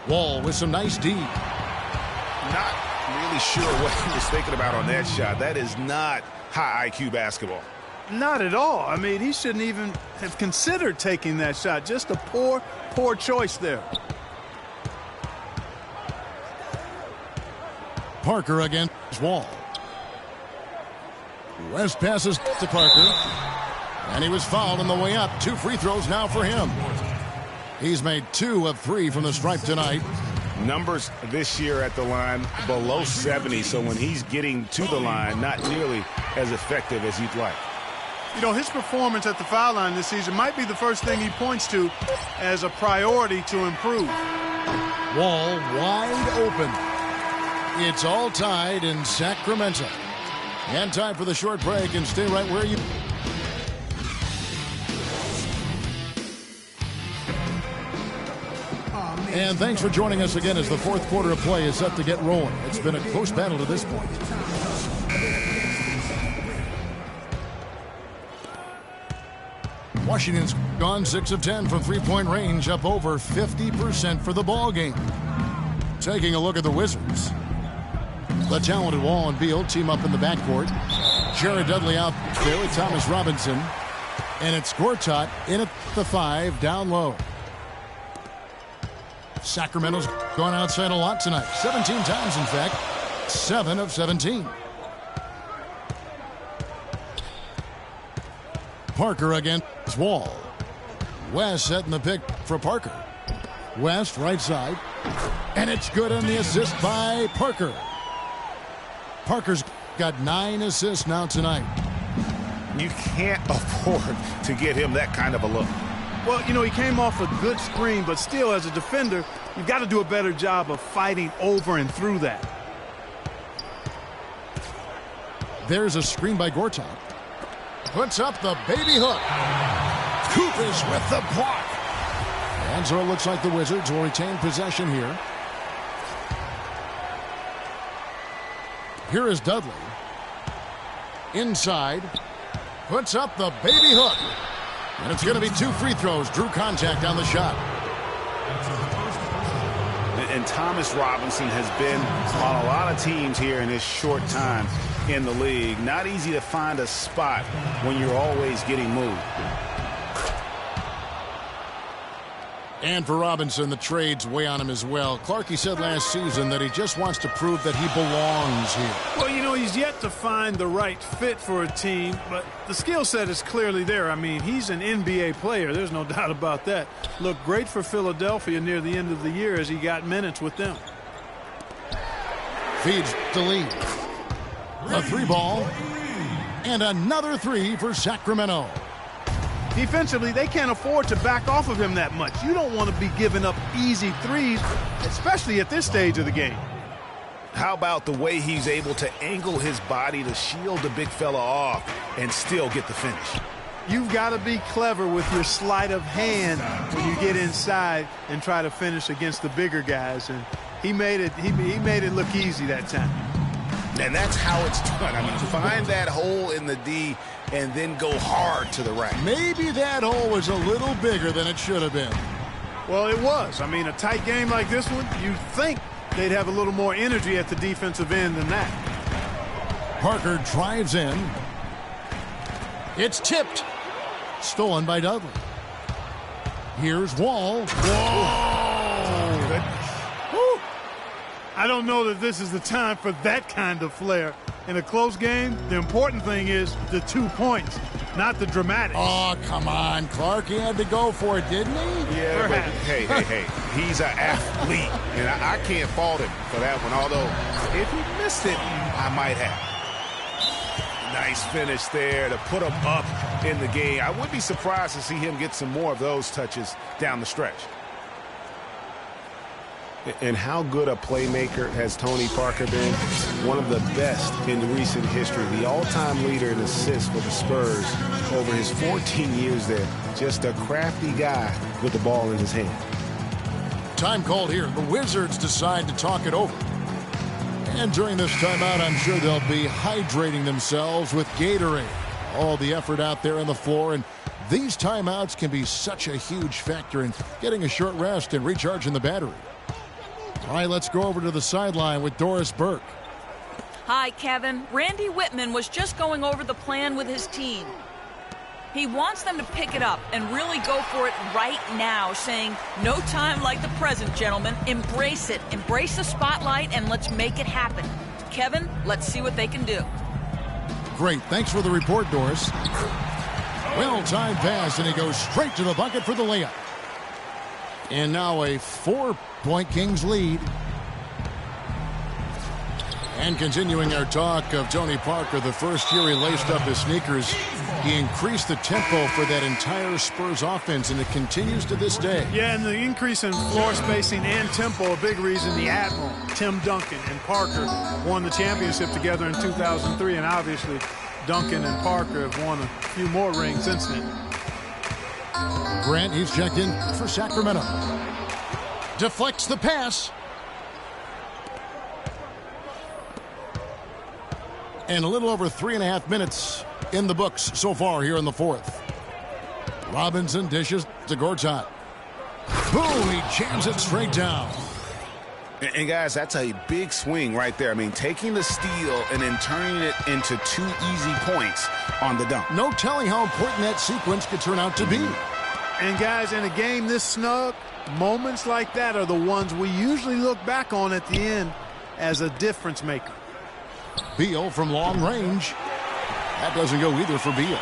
Wall with some nice D. Not really sure what he was thinking about on that shot. That is not high IQ basketball. Not at all. I mean, he shouldn't even have considered taking that shot. Just a poor, poor choice there. Parker against Wall. West passes to Parker. And he was fouled on the way up. 2 free throws now for him. He's made 2 of 3 from the stripe tonight. Numbers this year at the line below 70, so when he's getting to the line, not nearly as effective as you'd like. You know, his performance at the foul line this season might be the first thing he points to as a priority to improve. Wall wide open. It's all tied in Sacramento. And time for the short break, and stay right where you... And thanks for joining us again as the fourth quarter of play is set to get rolling. It's been a close battle to this point. Washington's gone 6 of 10 from three-point range, up over 50% for the ball game. Taking a look at the Wizards. The talented Wall and Beal team up in the backcourt. Jared Dudley out there with Thomas Robinson. And it's Guardate in at the 5 down low. Sacramento's gone outside a lot tonight. 17 times, in fact. 7 of 17. Parker against Wall. West setting the pick for Parker. West right side. And it's good on the assist by Parker. Parker's got 9 assists now tonight. You can't afford to get him that kind of a look. Well, you know, he came off a good screen, but still, as a defender, you've got to do a better job of fighting over and through that. There's a screen by Guardate. Puts up the baby hook. Kupas with the block. And so it looks like the Wizards will retain possession here. Here is Dudley. Inside. Puts up the baby hook. And it's going to be 2 free throws. Drew contact on the shot. And Thomas Robinson has been on a lot of teams here in his short time in the league. Not easy to find a spot when you're always getting moved. And for Robinson, the trade's weigh on him as well. Clarkie said last season that he just wants to prove that he belongs here. Well, you know, he's yet to find the right fit for a team, but the skill set is clearly there. I mean, he's an NBA player. There's no doubt about that. Looked great for Philadelphia near the end of the year as he got minutes with them. Feeds to lead. A 3-ball. And another 3 for Sacramento. Defensively, they can't afford to back off of him that much. You don't want to be giving up easy threes, especially at this stage of the game. How about the way he's able to angle his body to shield the big fella off and still get the finish? You've got to be clever with your sleight of hand when you get inside and try to finish against the bigger guys. And he made it look easy that time. And that's how it's done. I mean, find that hole in the D and then go hard to the rack. Maybe that hole was a little bigger than it should have been. Well, it was. I mean, a tight game like this one, you'd think they'd have a little more energy at the defensive end than that. Parker drives in. It's tipped. Stolen by Dudley. Here's Wall. Whoa! Woo. I don't know that this is the time for that kind of flair. In a close game, the important thing is the 2 points, not the dramatics. Oh, come on, Clark. He had to go for it, didn't he? Yeah, but hey. He's an athlete, and I can't fault him for that one, although if he missed it, I might have. Nice finish there to put him up in the game. I would be surprised to see him get some more of those touches down the stretch. And how good a playmaker has Tony Parker been? One of the best in recent history. The all-time leader in assists for the Spurs over his 14 years there. Just a crafty guy with the ball in his hand. Time called here. The Wizards decide to talk it over. And during this timeout, I'm sure they'll be hydrating themselves with Gatorade. All the effort out there on the floor and These timeouts can be such a huge factor in getting a short rest and recharging the battery. All right, let's go over to the sideline with Doris Burke. Hi, Kevin. Randy Whitman was just going over the plan with his team. He wants them to pick it up and really go for it right now, saying, no time like the present, gentlemen. Embrace it. Embrace the spotlight, and let's make it happen. Kevin, let's see what they can do. Great. Thanks for the report, Doris. Well-timed pass, and he goes straight to the bucket for the layup. And now a 4-point Kings lead. And continuing our talk of Tony Parker, the first year he laced up his sneakers, he increased the tempo for that entire Spurs offense, and it continues to this day. Yeah, and the increase in floor spacing and tempo, a big reason the Admiral, Tim Duncan, and Parker won the championship together in 2003, and obviously Duncan and Parker have won a few more rings since then. Grant, he's checked in for Sacramento. Deflects the pass. And a little over 3.5 minutes in the books so far here in the fourth. Robinson dishes to Guardate. Boom, he jams it straight down. And guys, that's a big swing right there. I mean, taking the steal and then turning it into 2 easy points on the dunk. No telling how important that sequence could turn out to be. And guys, in a game this snug, moments like that are the ones we usually look back on at the end as a difference maker. Beal from long range. That doesn't go either for Beal.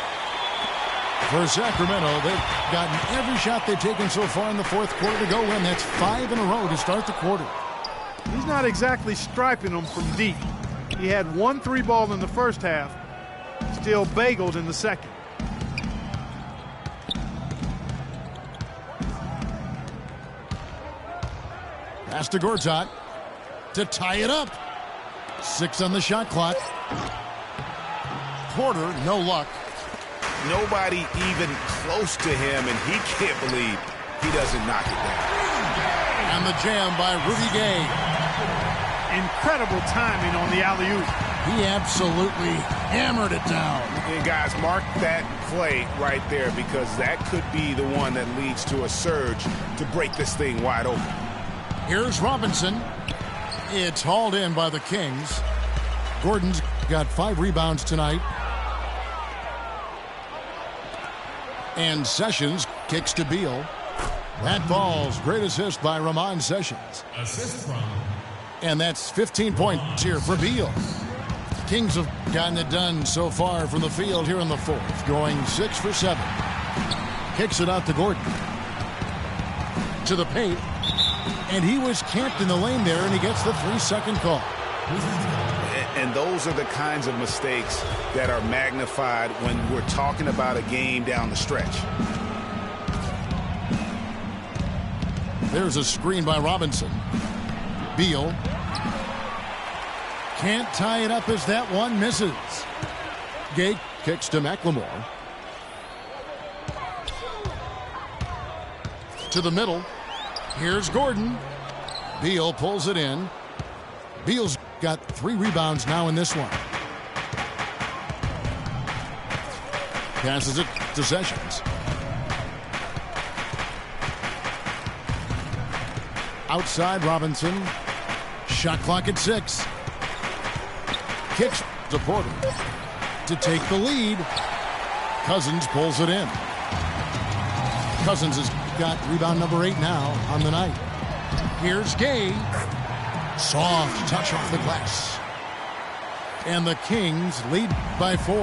For Sacramento, they've gotten every shot they've taken so far in the fourth quarter to go in. That's 5 in a row to start the quarter. He's not exactly striping them from deep. He had 1 3-ball in the first half, still bageled in the second. Pass to Guardate to tie it up. 6 on the shot clock. Porter, no luck. Nobody even close to him, and he can't believe he doesn't knock it down. And the jam by Rudy Gay. Incredible timing on the alley-oop. He absolutely hammered it down. And guys, mark that play right there, because that could be the one that leads to a surge to break this thing wide open. Here's Robinson. It's hauled in by the Kings. Gordon's got 5 rebounds tonight. And Sessions kicks to Beal. That falls. Great assist by Ramon Sessions. Assist from. And that's 15 points here for Beal. Kings have gotten it done so far from the field here in the fourth, going 6 for 7. Kicks it out to Gordon. To the paint. And he was camped in the lane there, and he gets the 3-second call. And those are the kinds of mistakes that are magnified when we're talking about a game down the stretch. There's a screen by Robinson. Beal. Can't tie it up as that one misses. Gay kicks to McLemore. To the middle. Here's Gordon. Beal pulls it in. Beal's got 3 rebounds now in this one. Passes it to Sessions. Outside Robinson. Shot clock at 6. Kicks to Porter to take the lead. Cousins pulls it in. Cousins has got rebound number 8 now on the night. Here's Gay. Soft touch off the glass. And the Kings lead by 4.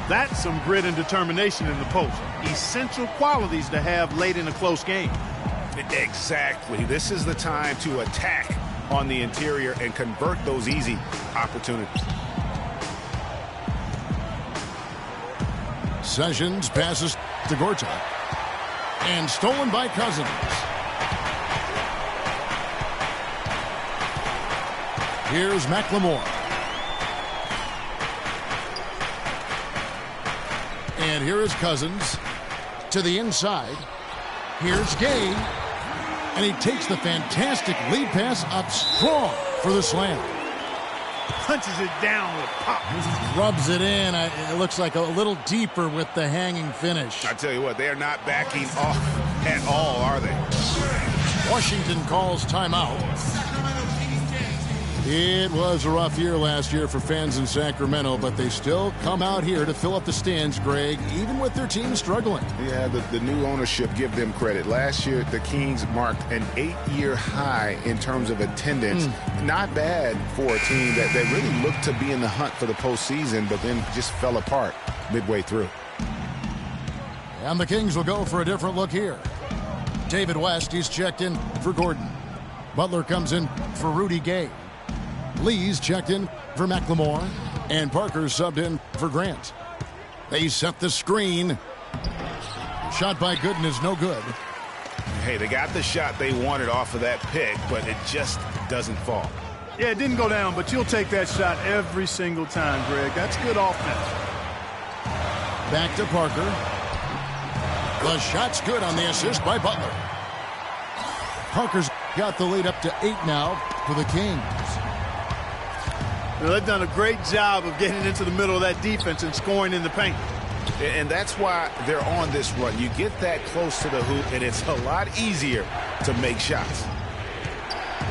That's some grit and determination in the post. Essential qualities to have late in a close game. Exactly. This is the time to attack on the interior and convert those easy opportunities. Sessions passes to Guardate. And stolen by Cousins. Here's McLemore. And here is Cousins to the inside. Here's Gay. And he takes the fantastic lead pass up strong for the slam. punches it down with pop. Rubs it in. It looks like a little deeper with the hanging finish. I tell you what, they are not backing off at all, are they? Washington calls timeout. It was a rough year last year for fans in Sacramento, but they still come out here to fill up the stands, Greg, even with their team struggling. Yeah, the new ownership, give them credit. Last year, the Kings marked an 8-year high in terms of attendance. Not bad for a team that really looked to be in the hunt for the postseason, but then just fell apart midway through. And the Kings will go for a different look here. David West, he's checked in for Gordon. Butler comes in for Rudy Gay. Lee's checked in for McLemore, and Parker's subbed in for Grant. They set the screen. Shot by Gooden is no good. Hey, they got the shot they wanted off of that pick, but it just doesn't fall. Yeah, it didn't go down, but you'll take that shot every single time, Greg. That's good offense. Back to Parker. The shot's good on the assist by Butler. Parker's got the lead up to 8 now for the Kings. Well, they've done a great job of getting into the middle of that defense and scoring in the paint. And that's why they're on this run. You get that close to the hoop, and it's a lot easier to make shots.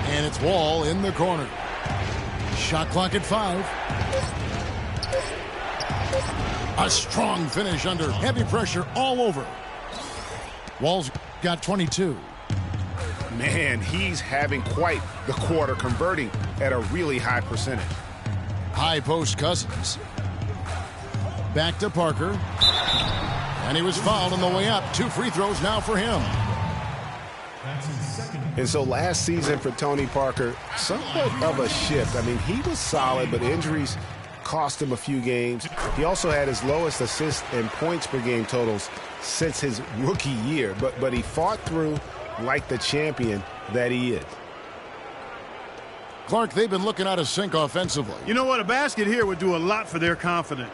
And it's Wall in the corner. Shot clock at 5. A strong finish under heavy pressure all over. Wall's got 22. Man, he's having quite the quarter, converting at a really high percentage. High post Cousins. Back to Parker. And he was fouled on the way up. 2 free throws now for him. And so last season for Tony Parker, somewhat of a shift. I mean, he was solid, but injuries cost him a few games. He also had his lowest assists and points per game totals since his rookie year. But he fought through like the champion that he is. Clark, they've been looking out of sync offensively. You know what? A basket here would do a lot for their confidence.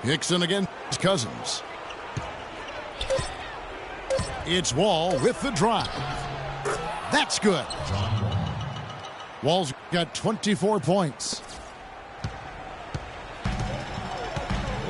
Hickson against Cousins. It's Wall with the drive. That's good. Wall's got 24 points.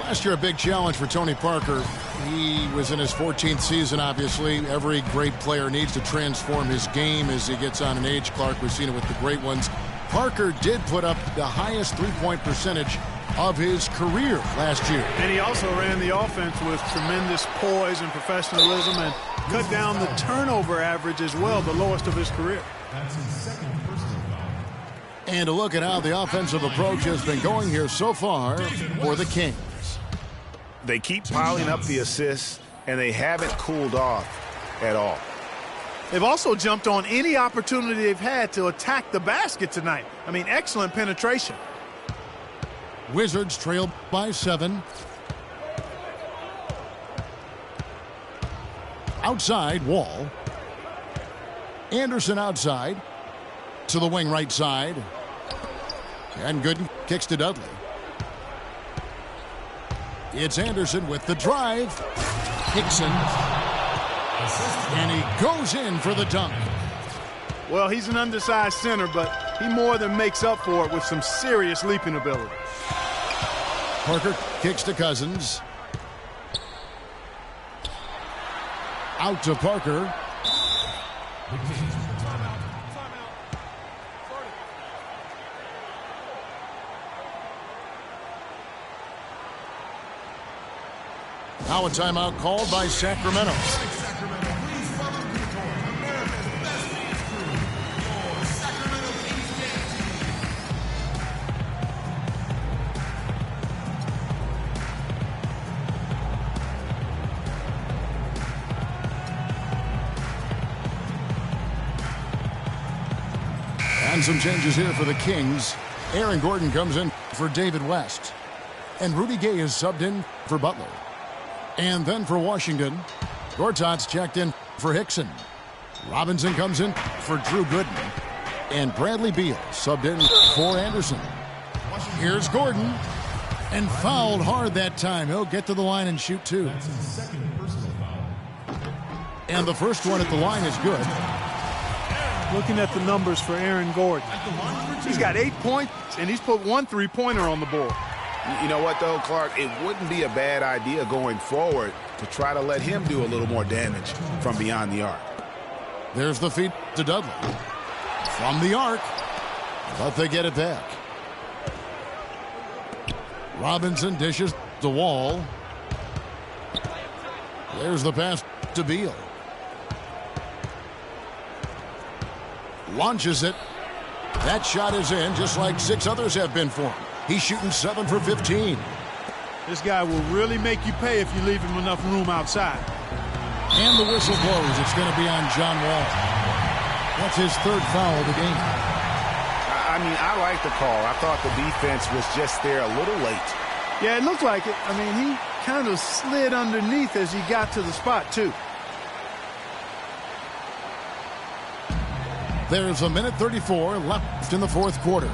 Last year, a big challenge for Tony Parker. He was in his 14th season, obviously. Every great player needs to transform his game as he gets on in age, Clark. We've seen it with the great ones. Parker did put up the highest three-point percentage of his career last year. And he also ran the offense with tremendous poise and professionalism and cut down the turnover average as well, the lowest of his career. That's his second personal foul. And a look at how the offensive approach has been going here so far for the Kings. They keep piling up the assists, and they haven't cooled off at all. They've also jumped on any opportunity they've had to attack the basket tonight. I mean, excellent penetration. Wizards trail by 7. Outside, Wall. Anderson outside. To the wing right side. And Gooden kicks to Dudley. It's Anderson with the drive. Hickson. And he goes in for the dunk. Well, he's an undersized center, but he more than makes up for it with some serious leaping ability. Parker kicks to Cousins. Out to Parker. Now a timeout called by Sacramento. And some changes here for the Kings. Aaron Gordon comes in for David West. And Rudy Gay is subbed in for Butler. And then for Washington, Gortat's checked in for Hickson. Robinson comes in for Drew Gooden. And Bradley Beal subbed in for Anderson. Here's Gordon. And fouled hard that time. He'll get to the line and shoot 2. That's his second personal foul. And the first one at the line is good. Looking at the numbers for Aaron Gordon, he's got 8 points, and he's put 1 3-pointer on the board. You know what, though, Clark? It wouldn't be a bad idea going forward to try to let him do a little more damage from beyond the arc. There's the feed to Dudley. From the arc, but they get it back. Robinson dishes the wall. There's the pass to Beal. Launches it. That shot is in, just like 6 others have been for him. He's shooting 7 for 15. This guy will really make you pay if you leave him enough room outside. And the whistle blows. It's going to be on John Wall. That's his 3rd foul of the game. I mean, I like the call. I thought the defense was just there a little late. Yeah, it looked like it. I mean, he kind of slid underneath as he got to the spot, too. There's a minute 34 left in the 4th quarter.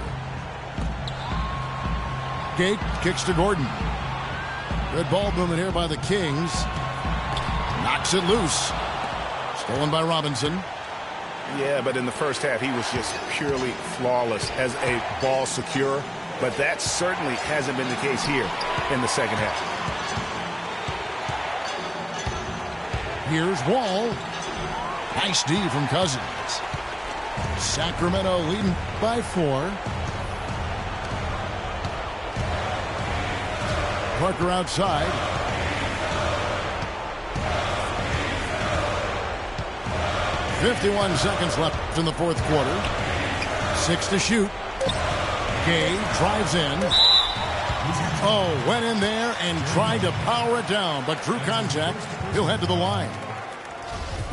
Gate kicks to Gordon. Good ball movement here by the Kings. Knocks it loose. Stolen by Robinson. Yeah, but in the first half, he was just purely flawless as a ball securer. But that certainly hasn't been the case here in the second half. Here's Wall. Nice D from Cousins. Sacramento leading by 4. Parker outside. .51 seconds left in the 4th quarter. 6 to shoot. Gay drives in. Oh, went in there and tried to power it down, but through contact, he'll head to the line.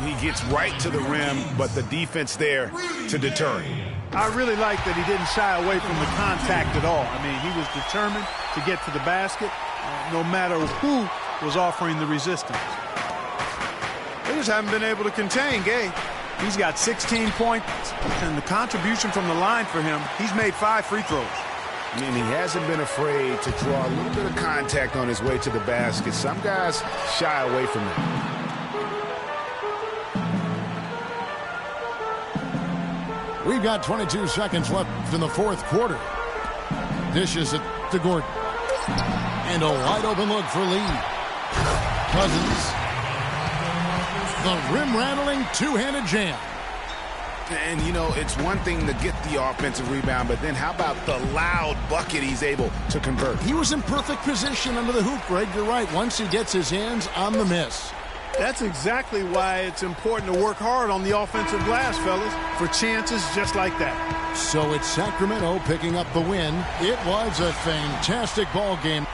He gets right to the rim, but the defense there to deter him. I really like that he didn't shy away from the contact at all. I mean, he was determined to get to the basket, no matter who was offering the resistance. They just haven't been able to contain Gay. He's got 16 points, and the contribution from the line for him, he's made 5 free throws. I mean, he hasn't been afraid to draw a little bit of contact on his way to the basket. Some guys shy away from that. We've got 22 seconds left in the 4th quarter. Dishes it to Gordon. And a wide open look for Lee. Cousins. The rim-rattling two-handed jam. And, you know, it's one thing to get the offensive rebound, but then how about the loud bucket he's able to convert? He was in perfect position under the hoop, Greg. You're right. Once he gets his hands on the miss. That's exactly why it's important to work hard on the offensive glass, fellas, for chances just like that. So it's Sacramento picking up the win. It was a fantastic ball game.